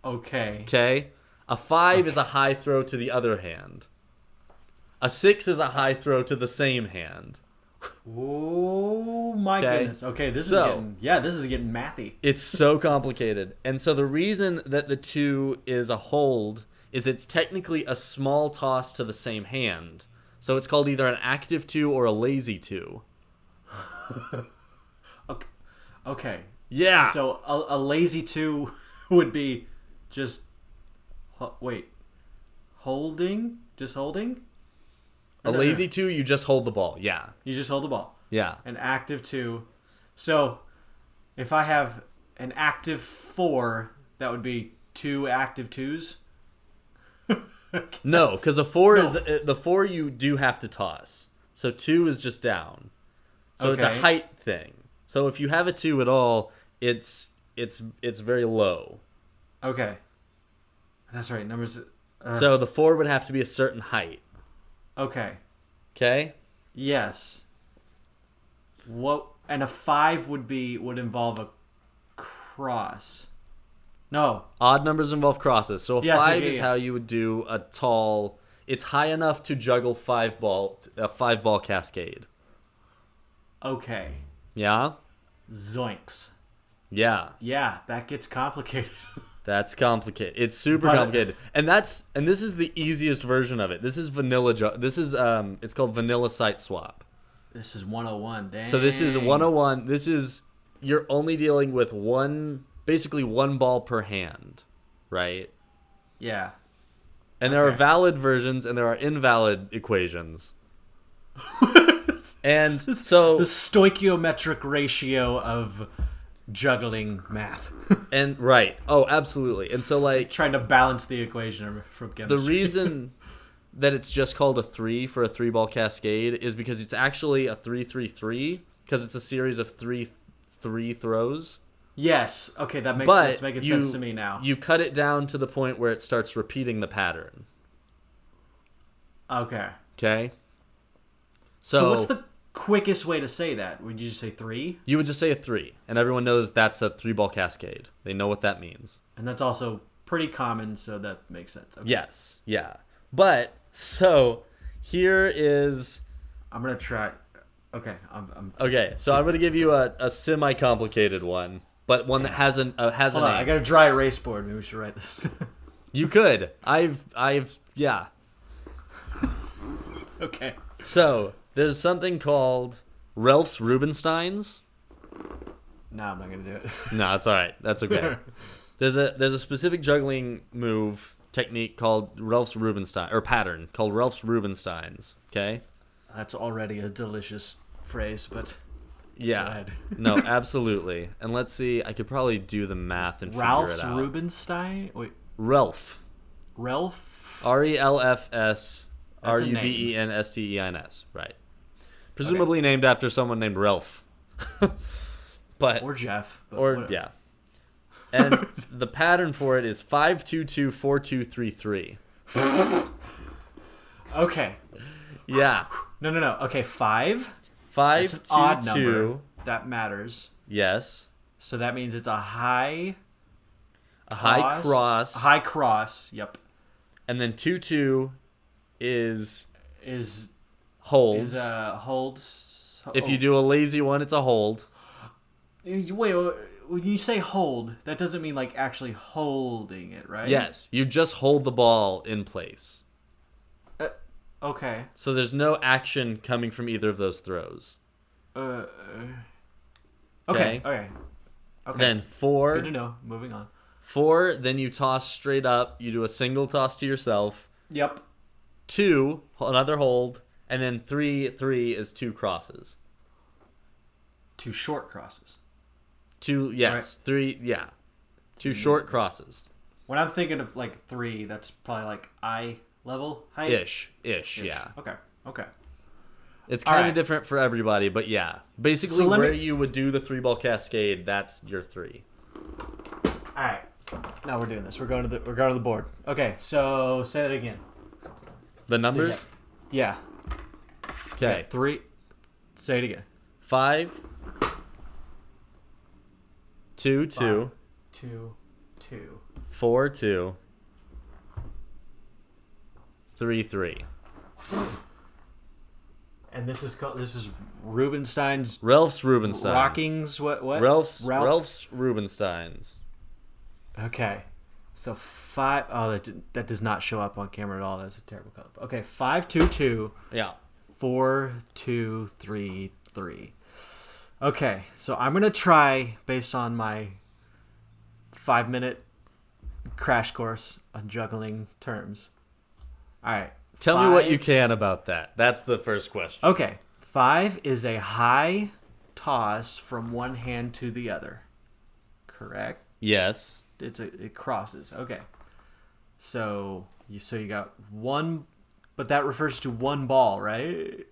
Okay. Okay? A 5 is a high throw to the other hand. A 6 is a high throw to the same hand. Oh my Okay. goodness. Okay, this So- is getting mathy. It's so complicated. And so the reason that the 2 is a hold is it's technically a small toss to the same hand. So it's called either an active 2 or a lazy 2. Okay. Yeah. So a lazy 2 would be just holding, just holding. A lazy 2, you just hold the ball. Yeah. You just hold the ball. Yeah. An active 2. So if I have an active 4, that would be 2 active 2s. No, because a 4 is the 4 you do have to toss. So 2 is just down. So it's a Okay. height thing. So if you have a 2 at all, it's very low. Okay. That's right. Numbers. So the 4 would have to be a certain height. Okay. Okay? Yes. What? And a 5 would involve a cross. No. Odd numbers involve crosses. So a Yes, 5 okay, is yeah. how you would do a tall. It's high enough to juggle a 5-ball cascade. Okay. Yeah? Zoinks. Yeah. Yeah, that gets complicated. That's complicated. It's super But- complicated. And this is the easiest version of it. This is it's called vanilla site swap. This is 101. Dang. So this is 101. This is you're only dealing with basically one ball per hand, right? Yeah. And there are Okay. valid versions and there are invalid equations. And so The stoichiometric ratio of juggling math. And right. Oh, absolutely. And so like Trying to balance the equation from chemistry. the reason that it's just called a 3 for a 3-ball cascade is because it's actually a 3-3-3 because it's a series of three throws. Yes. Okay, that's making sense to me now. You cut it down to the point where it starts repeating the pattern. Okay. Okay? So what's the quickest way to say that? Would you just say 3? You would just say a 3, and everyone knows that's a 3-ball cascade. They know what that means. And that's also pretty common, so that makes sense. Okay. Yes, yeah. But, so, here is... I'm going to try... Okay, I'm... Okay, so I'm going to give you a semi-complicated one, but one that has a Hold name. on, I got a dry erase board. Maybe we should write this. You could. Yeah. Okay. So, there's something called Ralph's Rubensteins. No, I'm not going to do it. No, it's all right. That's okay. There's a specific juggling move technique called Ralph's Rubenstein or pattern called Ralph's Rubensteins. Okay. That's already a delicious phrase, but go Yeah. ahead. No, absolutely. And let's see. I could probably do the math and Ralph's figure it out. Rubenstein? Wait, Ralph. Ralph? RELFS That's a name. RUBENSTEINS. Right. Presumably named after someone named Ralph. But Or Jeff. But or whatever. yeah. And the pattern for it is 5-2-2-4-2-3-3. Okay. Yeah. No. Okay, 5. 5 That's an 2 odd 2. number. That matters. Yes. So that means it's a high... A high cross. A high cross, yep. And then 2-2 is Is holds. holds... If you do a lazy one, it's a hold. Wait, when you say hold, that doesn't mean like actually holding it, right? Yes. You just hold the ball in place. Okay. So there's no action coming from either of those throws. Okay. Okay. Okay. Then Good to 4. know. Moving on. 4, then you toss straight up. You do a single toss to yourself. Yep. 2, another hold. And then 3 is 2 crosses. 2 short crosses. 2, yes. Right. 3, yeah. 2 short crosses. When I'm thinking of like 3, that's probably like eye level height. Ish, yeah. Okay. It's All kind of right. different for everybody, but yeah. Basically, So let where me- you would do the 3-ball cascade, that's your 3. All right. Now we're doing this. We're going to the board. Okay. So say that again. The numbers? Yeah. Okay. 3. Say it again. 5, 2, 2, 2, 2. 4, 2, 3, 3. And this is Rubenstein's Ralph's Rubensteins. Rockings. What? Ralph's Rubensteins. Okay. So 5. Oh, that does not show up on camera at all. That's a terrible color. Okay. 5, 2, 2. Yeah. 4, 2, 3, 3. Okay, so I'm gonna try based on my 5-minute crash course on juggling terms. All right. Tell me what 5 you can about that. That's the first question. Okay, 5 is a high toss from one hand to the other. Correct. Yes. It crosses. Okay. So you got one, but that refers to one ball, right?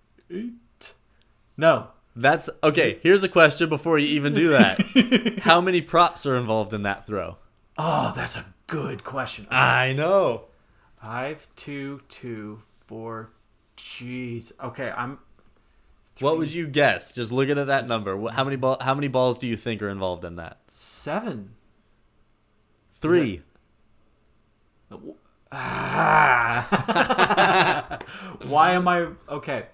No. That's okay. Here's a question before you even do that. How many props are involved in that throw? Oh, that's a good question. I know. 5, 2, 2, 4. Jeez. Okay, I'm. What would you guess? Just looking at that number. How many balls do you think are involved in that? 7. 3. Why am I okay?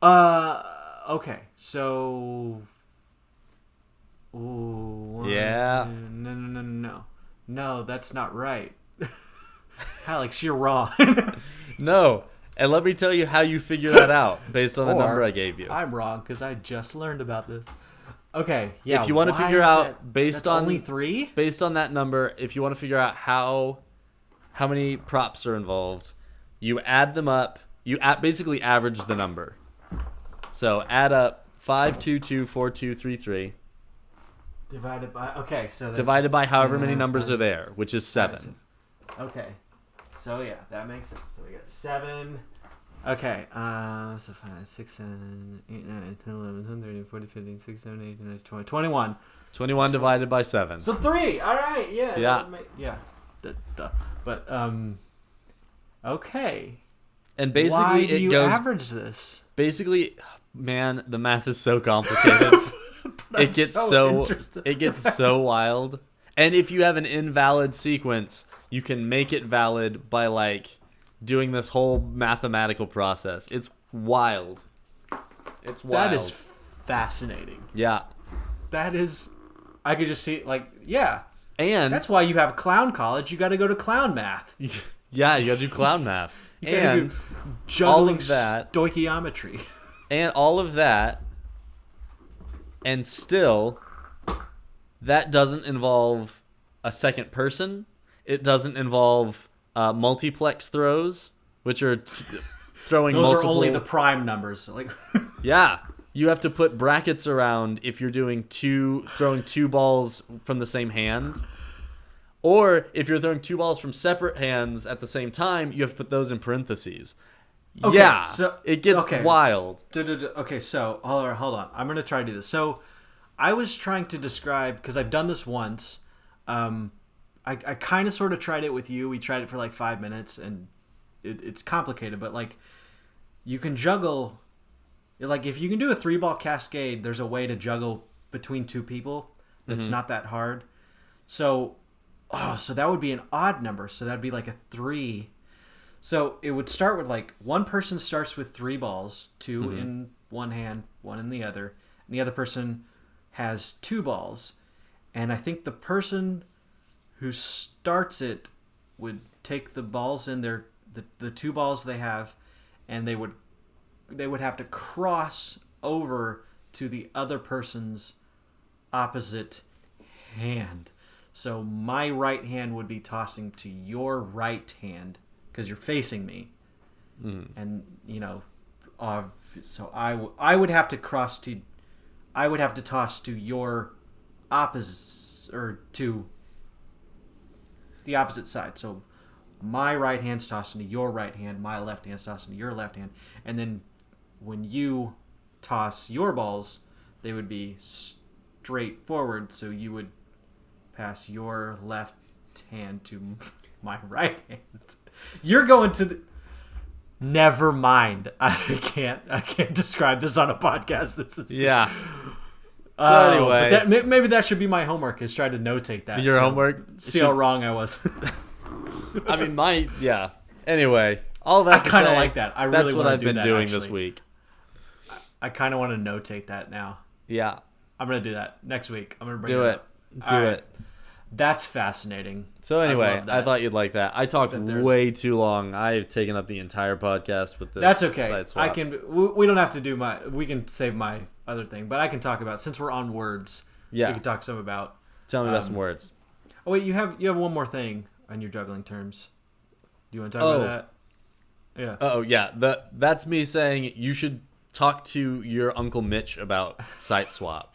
Okay. So. Ooh, Yeah. No, that's not right. Alex, you're wrong. No. And let me tell you how you figure that out based on the number I gave you. I'm wrong because I just learned about this. Okay, yeah. If you want to why figure is out that- based that's on only 3. based on that number, if you want to figure out how many props are involved, you add them up. You basically average the number. So add up 5, 2, 2, 4, 2, 3, 3. Divided by so that's Divided by however many 2.5, numbers 5. are there, which is 7. Okay. So yeah, that makes sense. So we got 7. Okay. So 5, 6, 7, 8, 9, 10, 11, 12, 13, 14, 15, 16, 17, 18, 19, 20, 21. 21 divided by 7. So 3. All right. Yeah. Yeah. that would make- yeah. But okay. And basically Why do it you goes average this? basically, man, the math is so complicated. It gets interested. it gets so wild. And if you have an invalid sequence, you can make it valid by like doing this whole mathematical process. It's wild. It's wild. That is fascinating. Yeah. That is, I could just see like, yeah. And That's why you have clown college. You got to go to clown math. yeah, you gotta do clown math. You gotta And do juggling all of that- stoichiometry. and all of that, and still, that doesn't involve a second person. It doesn't involve multiplex throws, which are throwing Those multiple. are only the prime numbers. Like, Yeah, you have to put brackets around if you're doing throwing 2 balls from the same hand. Or if you're throwing 2 balls from separate hands at the same time, you have to put those in parentheses. Okay, Yeah, so- it gets okay. wild. okay, so hold on. I'm gonna try to do this. So, I was trying to describe because I've done this once. I kind of sort of tried it with you. We tried it for like 5 minutes, and it's complicated. But like, you can juggle. Like, if you can do a 3-ball cascade, there's a way to juggle between 2 people. That's not that hard. So, so that would be an odd number. So that'd be like a 3. So it would start with like one person starts with 3 balls, 2 in one hand, 1 in the other, and the other person has 2 balls. And I think the person who starts it would take the balls in the 2 balls they have, and they would have to cross over to the other person's opposite hand. So my right hand would be tossing to your right hand because you're facing me, and so I would have to toss to your opposite or to the opposite side. So my right hand's tossing to your right hand, my left hand's tossing to your left hand, and then when you toss your balls, they would be straight forward. So you would pass your left hand to my right hand. You're going to the... Never mind. I can't describe this on a podcast. This is Yeah. So anyway, but maybe that should be my homework, is try to notate that. your homework. See how wrong I was. I mean, yeah. Anyway, all that. I kind of like that. I really that's what wanna I've do been that, doing actually. this week. I kind of want to notate that now. Yeah. I'm gonna do that next week. I'm gonna bring Do it it. up. Do All right. it. That's fascinating. So anyway, love I that. thought you'd like that. I talked That there's- way too long. I've taken up the entire podcast with this. That's okay. Side swap. I can. We don't have to do my. We can save my other thing, but I can talk about, since we're on words. Yeah. We can talk some about. Tell me about some words. Oh wait, you have one more thing on your juggling terms. Do you want to talk about that? Yeah. Oh yeah, that's me saying you should talk to your Uncle Mitch about site swap.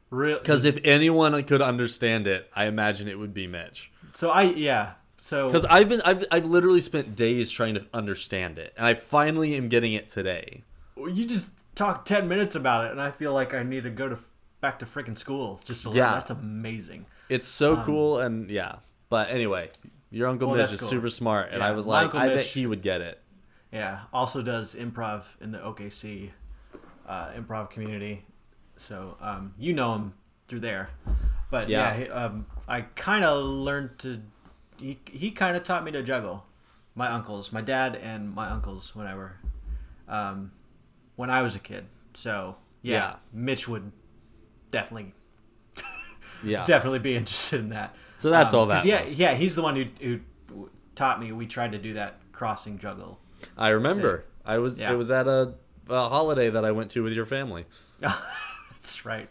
Really? Because if anyone could understand it, I imagine it would be Mitch. So Because I've literally spent days trying to understand it, and I finally am getting it today. you just talked 10 minutes about it, and I feel like I need to go back to freaking school just to learn. Yeah. That's amazing. It's so cool, and yeah. But anyway, your Uncle Well, Mitch that's is cool. super smart, and Yeah, I was my like, Uncle I bet Mitch- he would get it. Yeah. Also does improv in the OKC improv community. So you know him through there. But Yeah. I kind of learned to. He kind of taught me to juggle. My dad and my uncles when I was a kid. So Yeah. Mitch would definitely Yeah. definitely be interested in that. So that's all 'cause that was. Yeah, he's the one who taught me. We tried to do that crossing juggle. I remember. It was at a holiday that I went to with your family. That's right.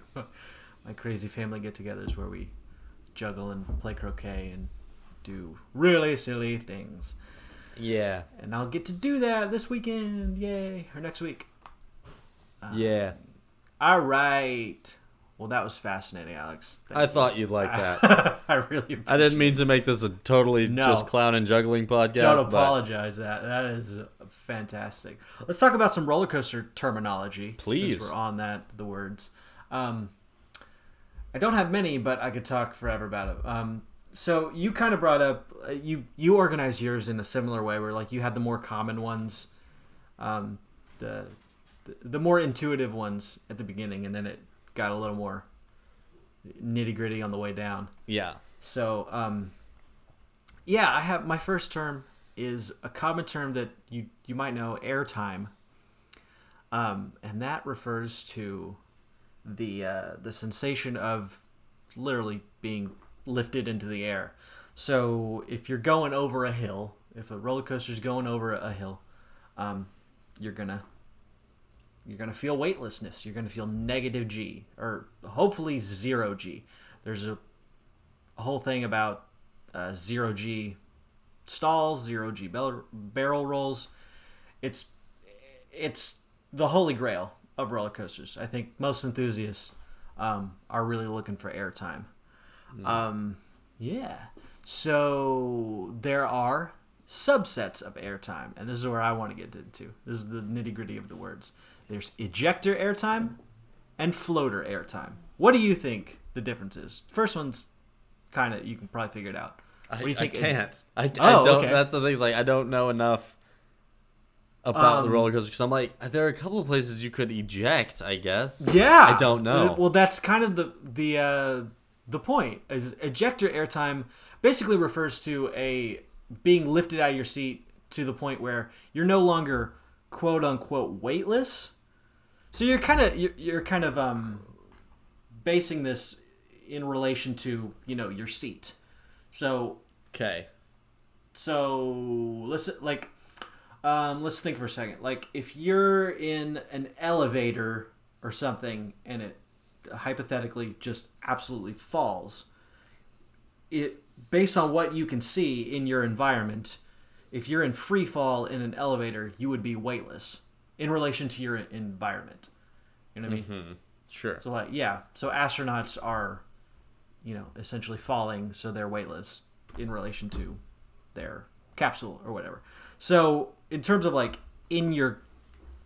My crazy family get-togethers where we juggle and play croquet and do really silly things. Yeah. And I'll get to do that this weekend. Yay. Or next week. Yeah. All right. Well, that was fascinating, Alex. Thank I you. thought you'd like that. I really appreciate I didn't mean to make this a totally No. just clown and juggling podcast. Don't but apologize. That is fantastic. Let's talk about some roller coaster terminology. Please. Since we're on the words. I don't have many, but I could talk forever about it. So you kind of brought up you organized yours in a similar way, where like you had the more common ones, the more intuitive ones at the beginning, and then it got a little more nitty gritty on the way down. yeah. So, I have my first term is a common term that you might know, airtime, and that refers to the sensation of literally being lifted into the air. So, if you're going over a hill, if a roller coaster's going over a hill, you're gonna feel weightlessness. You're gonna feel negative G, or hopefully 0 G. There's a whole thing about 0 G stalls, 0 G barrel rolls. It's the holy grail of roller coasters. I think most enthusiasts are really looking for airtime. So there are subsets of airtime, and this is where I want to get into. This is the nitty gritty of the words. There's ejector airtime and floater airtime. What do you think the difference is? First one's kind of, you can probably figure it out. What do you think? I can't. I Oh, don't. okay. That's the thing. Is like I don't know enough about the roller coaster because I'm like there are a couple of places you could eject. I guess. Yeah. I don't know. Well, that's kind of the point. Is ejector airtime basically refers to a being lifted out of your seat to the point where you're no longer quote unquote weightless. So you're kind of basing this in relation to your seat. So Okay. let's think for a second. Like if you're in an elevator or something and it hypothetically just absolutely falls, it based on what you can see in your environment, if you're in free fall in an elevator, you would be weightless in relation to your environment. You know what I mean? Mm-hmm. Sure. So so astronauts are essentially falling, so they're weightless in relation to their capsule or whatever. So in terms of like in your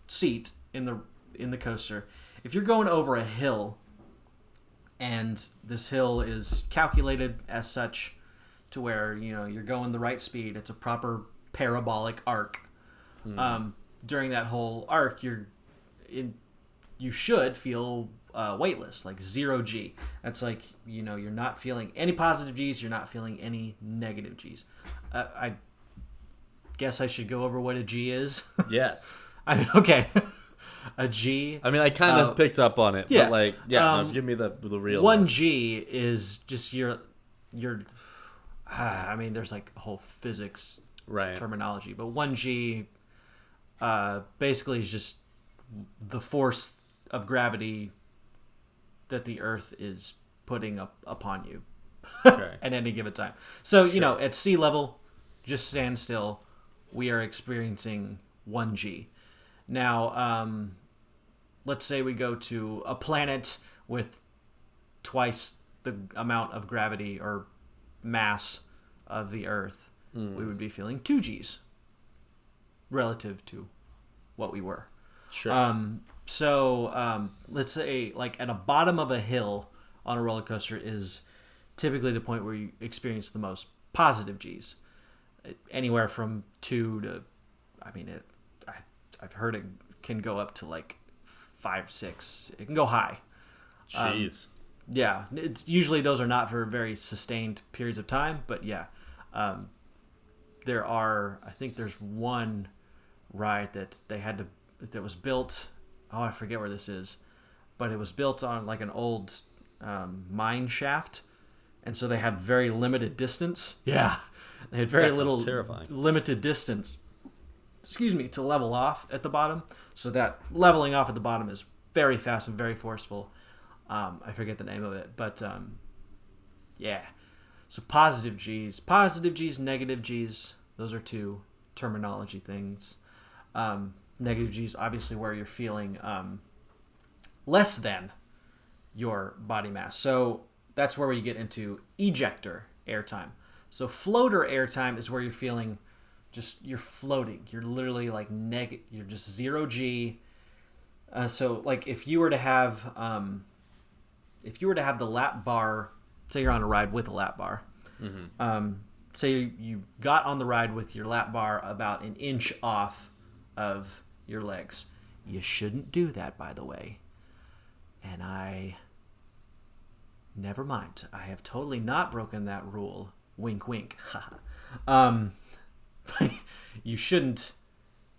seat in the coaster, if you're going over a hill and this hill is calculated as such to where you're going the right speed, it's a proper parabolic arc. During that whole arc, you should feel weightless, like 0 G. That's like you're not feeling any positive G's, you're not feeling any negative G's. I guess I should go over what a G is. Yes. Okay. A G. I mean, I kind of picked up on it, yeah. but like, give me the real. 1 G is just your. I mean, there's like a whole physics terminology, but 1 G basically is just the force of gravity that the Earth is putting up upon you at any given time. So at sea level, just stand still. We are experiencing 1 G. Now, let's say we go to a planet with twice the amount of gravity or mass of the Earth. We would be feeling 2 Gs relative to what we were. Sure. So let's say like at a bottom of a hill on a roller coaster is typically the point where you experience the most positive Gs. Anywhere from 2 to, I've heard it can go up to like 5, 6. It can go high. Jeez. Yeah, it's usually those are not for very sustained periods of time, but yeah, I think there's one ride that was built. Oh, I forget where this is, but it was built on like an old mine shaft, and so they had very limited distance. Yeah, they had very little terrifying. limited distance. To level off at the bottom. So that leveling off at the bottom is very fast and very forceful. I forget the name of it, but yeah. So positive G's, negative G's. Those are 2 terminology things. Negative G's, obviously, where you're feeling less than your body mass. So that's where we get into ejector airtime. So floater airtime is where you're feeling you're floating. You're literally like you're just 0G. So like if you were to have the lap bar, say you're on a ride with a lap bar, say you got on the ride with your lap bar about an inch off of your legs. You shouldn't do that, by the way. And never mind. I have totally not broken that rule. Wink, wink. You shouldn't.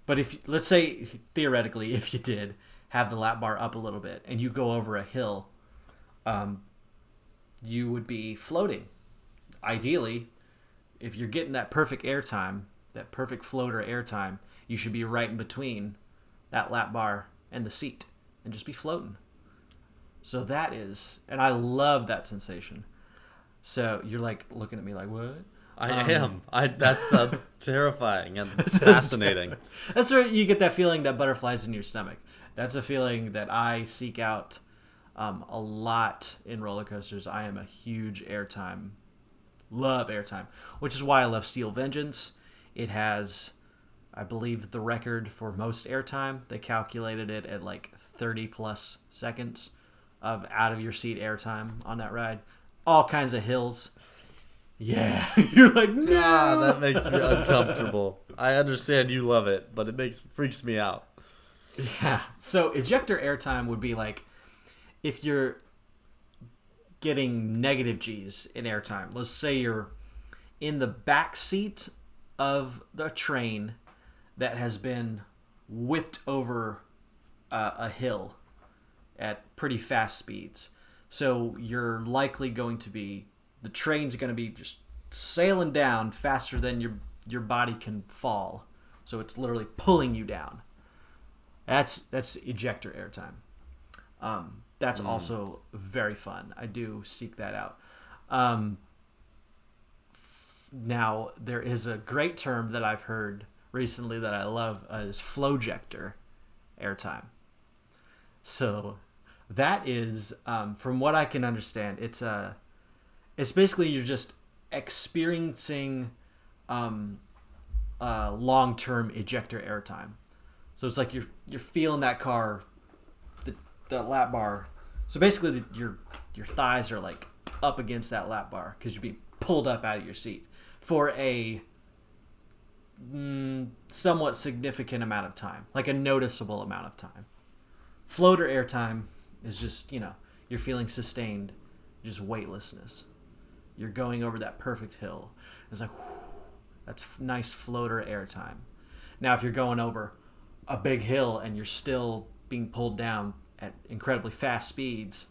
But let's say theoretically, if you did have the lap bar up a little bit and you go over a hill, you would be floating. Ideally, if you're getting that perfect airtime, that perfect floater airtime, you should be right in between that lap bar and the seat and just be floating. So that is, and I love that sensation. So you're like looking at me like, what? I am. That sounds terrifying and fascinating. That's where you get that feeling that butterflies in your stomach. That's a feeling that I seek out a lot in roller coasters. I am a huge love airtime, which is why I love Steel Vengeance. It has, I believe, the record for most airtime. They calculated it at like 30 plus seconds of out of your seat airtime on that ride. All kinds of hills. Yeah. You're like, no. Yeah, that makes me uncomfortable. I understand you love it, but it freaks me out. Yeah. So ejector airtime would be like if you're getting negative G's in airtime. Let's say you're in the back seat of the train that has been whipped over a hill at pretty fast speeds. So you're likely going to be, the train's going to be just sailing down faster than your body can fall. So it's literally pulling you down. That's ejector airtime. That's also very fun. I do seek that out. Now, there is a great term that I've heard recently that I love is flowjector airtime. So that is, from what I can understand, it's basically you're just experiencing long-term ejector airtime. So it's like you're feeling that car, the lap bar. So basically, your thighs are like up against that lap bar because you're being pulled up out of your seat for a somewhat significant amount of time, like a noticeable amount of time. Floater airtime is just, you're feeling sustained, just weightlessness. You're going over that perfect hill. It's like, whew, that's nice floater airtime. Now, if you're going over a big hill and you're still being pulled down at incredibly fast speeds,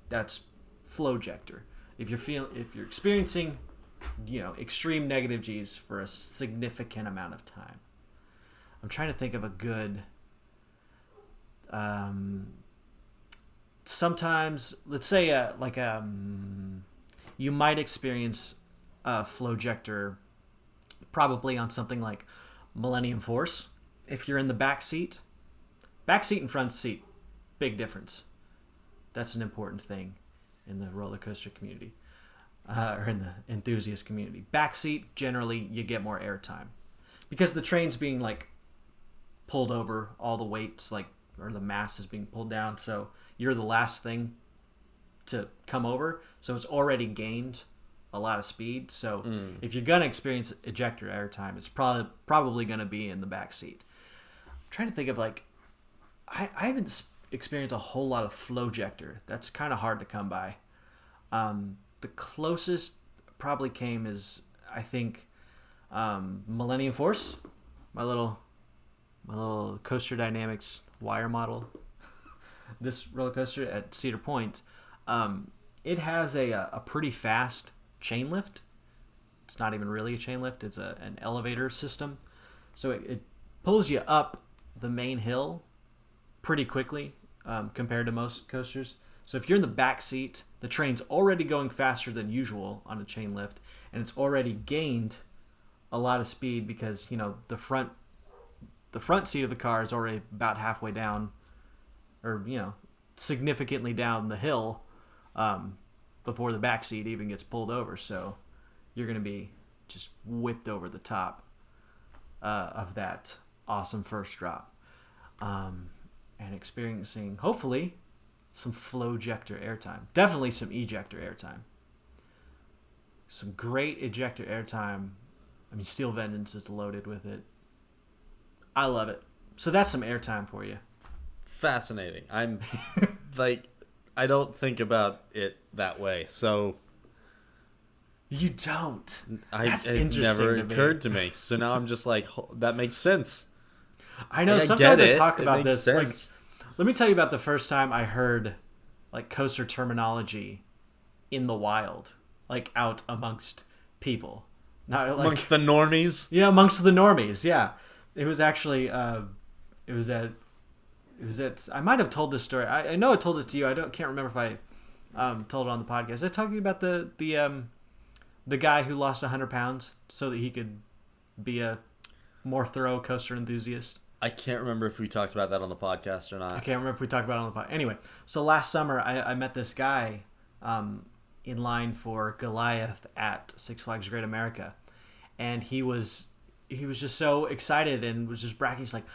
that's flowjector. If you're experiencing, extreme negative G's for a significant amount of time. I'm trying to think of a good. Sometimes, let's say, you might experience a flowjector probably on something like Millennium Force. If you're in the back seat and front seat, big difference. That's an important thing in the roller coaster community, or in the enthusiast community. Back seat, generally, you get more airtime because the train's being like pulled over, all the weights or the mass is being pulled down, so you're the last thing to come over, so it's already gained a lot of speed. So if you're gonna experience ejector airtime, it's probably gonna be in the back seat. I'm trying to think of I haven't experienced a whole lot of flowjector. That's kind of hard to come by. The closest probably came is, I think, Millennium Force, my little Coaster Dynamics wire model. This roller coaster at Cedar Point, it has a pretty fast chain lift. It's not even really a chain lift. It's an elevator system. So it pulls you up the main hill pretty quickly compared to most coasters. So if you're in the back seat, the train's already going faster than usual on a chain lift, and it's already gained a lot of speed because, the front seat of the car is already about halfway down, or, significantly down the hill before the back seat even gets pulled over. So you're going to be just whipped over the top of that awesome first drop. And experiencing, hopefully, some Flowjector airtime. Definitely some ejector airtime. Some great ejector airtime. I mean, Steel Vengeance is loaded with it. I love it. So that's some airtime for you. Fascinating. I'm like, I don't think about it that way. So you don't. That's it never occurred to me. So now I'm just like, that makes sense. I know. Like, sometimes I it. talk It about makes this. sense. Like, let me tell you about the first time I heard like coaster terminology in the wild, like out amongst people, not like amongst the normies. Yeah, amongst the normies. Yeah, it was actually it was at I might have told this story. I know I told it to you. Can't remember if I told it on the podcast. I was talking about the guy who lost 100 pounds so that he could be a more thorough coaster enthusiast. I can't remember if we talked about that on the podcast or not. I can't remember if we talked about it on the podcast. Anyway, so last summer I met this guy in line for Goliath at Six Flags Great America, and he was just so excited and was just bragging. He's like,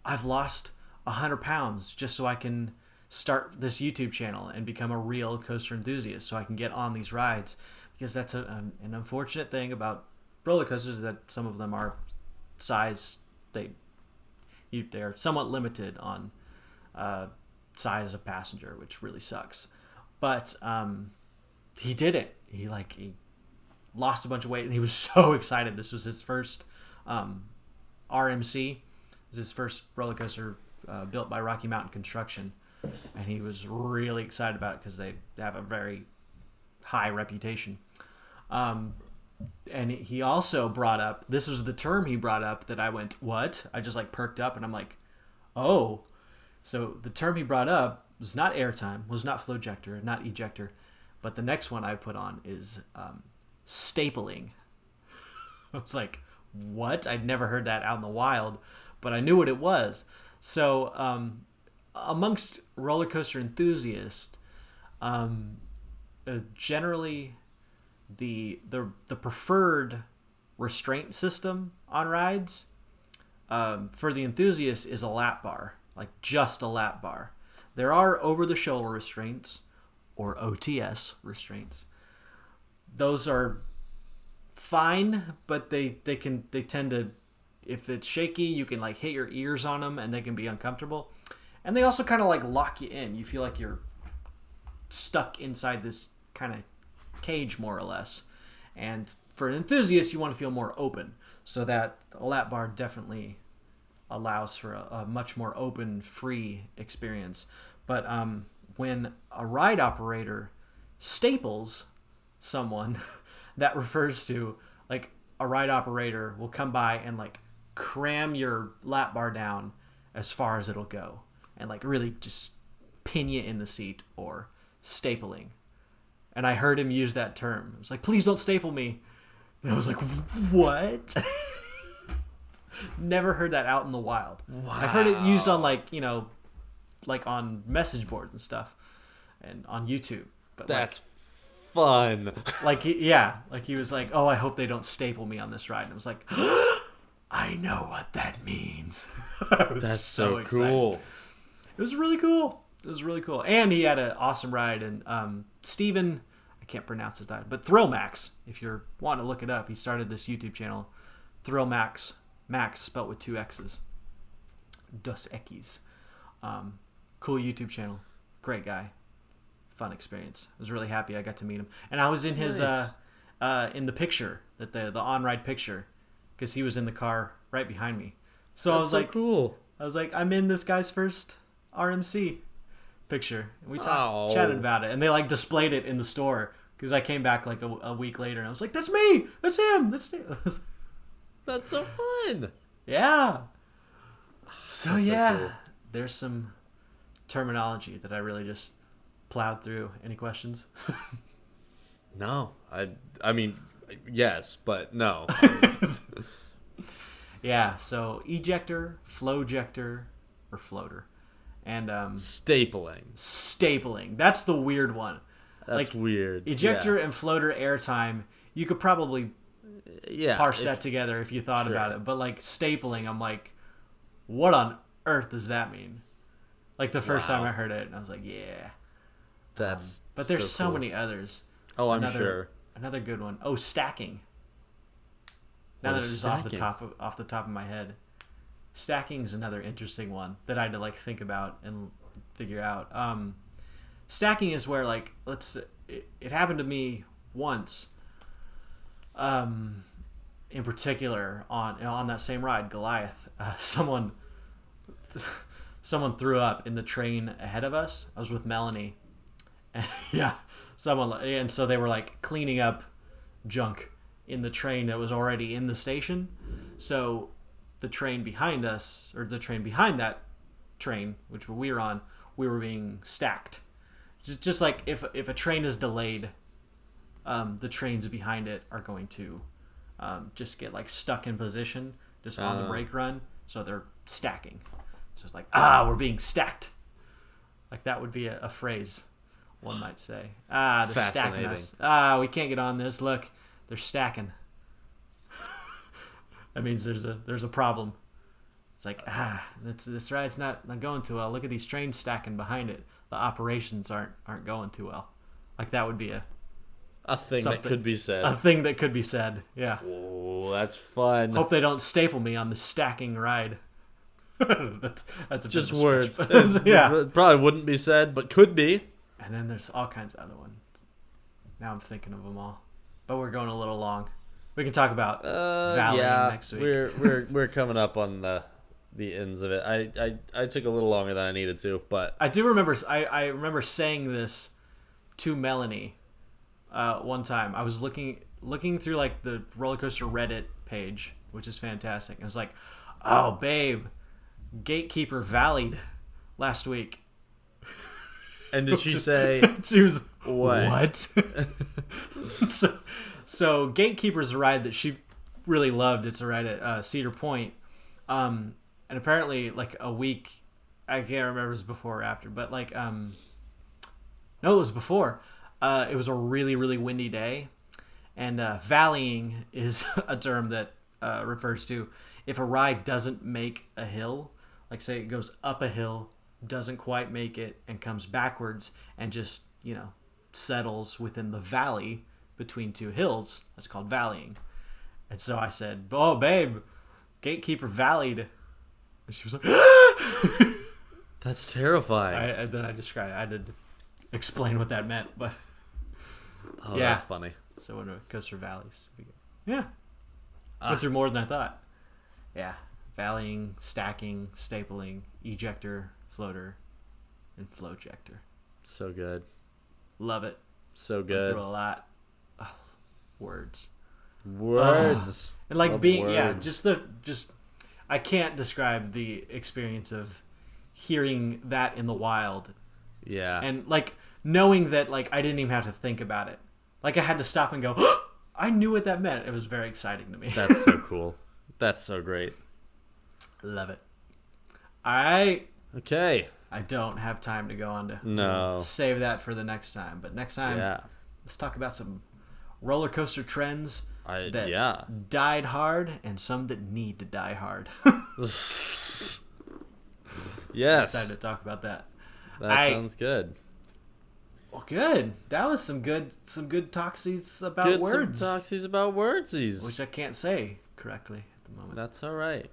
I've lost 100 pounds just so I can start this YouTube channel and become a real coaster enthusiast so I can get on these rides, because that's an unfortunate thing about roller coasters, that some of them are size, they're somewhat limited on size of passenger, which really sucks. But he did it. He lost a bunch of weight, and he was so excited. This was his first RMC. It was his first roller coaster built by Rocky Mountain Construction, and he was really excited about it because they have a very high reputation. And he also brought up, this was the term he brought up that I went, what? I just perked up, and I'm like, oh. So the term he brought up was not airtime, was not Flowjector, not ejector, but the next one I put on is stapling. I was like, what? I'd never heard that out in the wild, but I knew what it was. So amongst roller coaster enthusiasts, generally the preferred restraint system on rides for the enthusiast is a lap bar, like just a lap bar. There are over-the-shoulder restraints, or OTS restraints. Those are fine, but they tend to, if it's shaky, you can hit your ears on them and they can be uncomfortable. And they also kind of lock you in. You feel like you're stuck inside this kind of cage, more or less. And for an enthusiast, you want to feel more open, so that a lap bar definitely allows for a much more open, free experience. But when a ride operator staples someone, that refers to a ride operator will come by and cram your lap bar down as far as it'll go, and really just pin you in the seat, or stapling. And I heard him use that term. It was please don't staple me. And I was like, what? Never heard that out in the wild. Wow. I've heard it used on on message boards and stuff, and on YouTube. But that's fun. He was like, oh, I hope they don't staple me on this ride. And I was like, I know what that means. That's so excited. Cool. It was really cool. It was really cool. And he had an awesome ride. And Steven, I can't pronounce his name, but ThrillMax, if you're wanting to look it up, he started this YouTube channel, ThrillMax, Max spelt with 2 X's. Dos Equis. Cool YouTube channel. Great guy. Fun experience. I was really happy I got to meet him. And I was in his in the picture, that the on-ride picture, because he was in the car right behind me. So That's I was so cool. I was like, I'm in this guy's first RMC picture. And we chatted about it, and they displayed it in the store, because I came back a week later, and I was like, that's me, that's him, That's so fun. Yeah. So yeah, cool. There's some terminology that I really just plowed through. Any questions? No, I mean, yes, but no. Yeah, so ejector, flowjector, or floater. and Stapling. That's the weird one. That's weird. Ejector and floater airtime, you could probably parse that together if you thought about it. But like stapling, I'm like, what on earth does that mean? Like the first time I heard it, and I was like, yeah. That's but there's so cool. many others. Oh, I'm sure. Another good one. Oh, stacking. Now that it's off the top of my head, stacking is another interesting one that I had to like think about and figure out. Stacking is where like it happened to me once. In particular on that same ride, Goliath, someone threw up in the train ahead of us. I was with Melanie, and and so they were like cleaning up junk in the train that was already in the station. So the train behind us, or the train behind that train, which we were on, we were being stacked. Just like if a train is delayed, the trains behind it are going to just get like stuck in position just on the brake run, so they're stacking. So it's like, we're being stacked. Like that would be a phrase one might say. They're stacking us. We can't get on this. Look, they're stacking. That means there's a problem. It's like, this ride's not going too well. Look at these trains stacking behind it. The operations aren't going too well. Like that would be a thing that could be said. A thing that could be said. Yeah. Oh, that's fun. Hope they don't staple me on the stacking ride. that's a just bit of words. Yeah. It probably wouldn't be said, but could be. And then there's all kinds of other ones. Now I'm thinking of them all, but we're going a little long. We can talk about Valley next week. We're coming up on the ends of it. I took a little longer than I needed to, but I do remember. I remember saying this to Melanie one time. I was looking through like the roller coaster Reddit page, which is fantastic. I was like, "Oh, babe, Gatekeeper Valleyed last week." And did she say? She was what? So Gatekeeper's a ride that she really loved. It's a ride at Cedar Point. And apparently like a week, I can't remember if it was before or after, but like no, it was before. It was a really, really windy day, and valleying is a term that refers to if a ride doesn't make a hill, like say it goes up a hill, doesn't quite make it, and comes backwards and just, settles within the valley between two hills. That's called valleying. And so I said, "Oh, babe, Gatekeeper valleyed." And she was like, "That's terrifying." And then I had to explain what that meant, but that's funny. So when it goes through valleys, went through more than I thought. Yeah, valleying, stacking, stapling, ejector, floater, and flowjector. So good. Love it. So Went good. through a lot. Words. And like love being words. just I can't describe the experience of hearing that in the wild. Yeah. And like knowing that like I didn't even have to think about it. Like I had to stop and go, I knew what that meant. It was very exciting to me. That's so cool. That's so great. Love it. All right. Okay. I don't have time to go on to No. save that for the next time. But next time, let's talk about some roller coaster trends that died hard and some that need to die hard. Yes. I'm excited to talk about that. That sounds good. Well, good. That was some good talksies about words. Some talksies about wordsies. Which I can't say correctly at the moment. That's all right.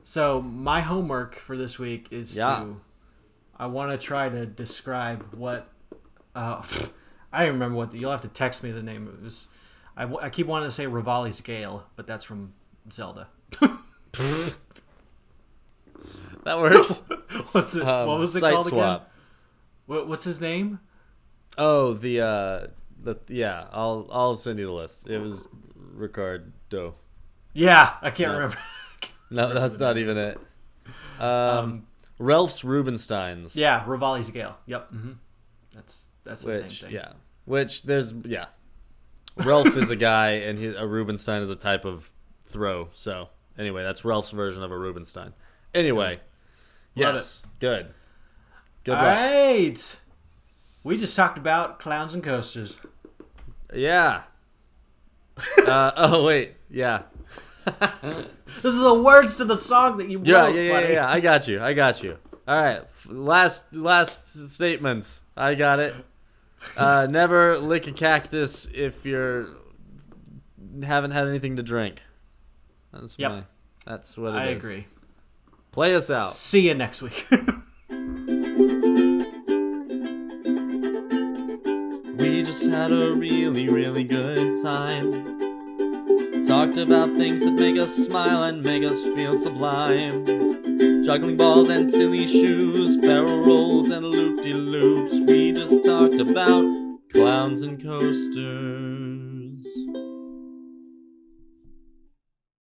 So my homework for this week is I want to try to describe what I don't remember what you'll have to text me the name. It was I keep wanting to say Rivali's Gale, but that's from Zelda. That works. What's it? What was it Site called swap. again? What's his name? Oh, I'll send you the list. It was Ricardo. Yeah, I can't remember. No, that's not even it. Ralph's Rubensteins. Yeah, Rivali's Gale. Yep. Mm-hmm. That's the same thing. Yeah. Ralph is a guy, and a Rubenstein is a type of throw. So anyway, that's Ralph's version of a Rubenstein. Anyway, yes, good. Good All luck. right. We just talked about clowns and coasters. Yeah. Oh wait. Yeah. This is the words to the song that you wrote, buddy. Yeah. I got you. All right. Last statements. I got it. Never lick a cactus if you're haven't had anything to drink. That's Yep. That's what it I is. agree. Play us out. See you next week. We just had a really, really good time. Talked about things that make us smile and make us feel sublime. Juggling balls and silly shoes, barrel rolls and loop-de-loops. We just talked about clowns and coasters.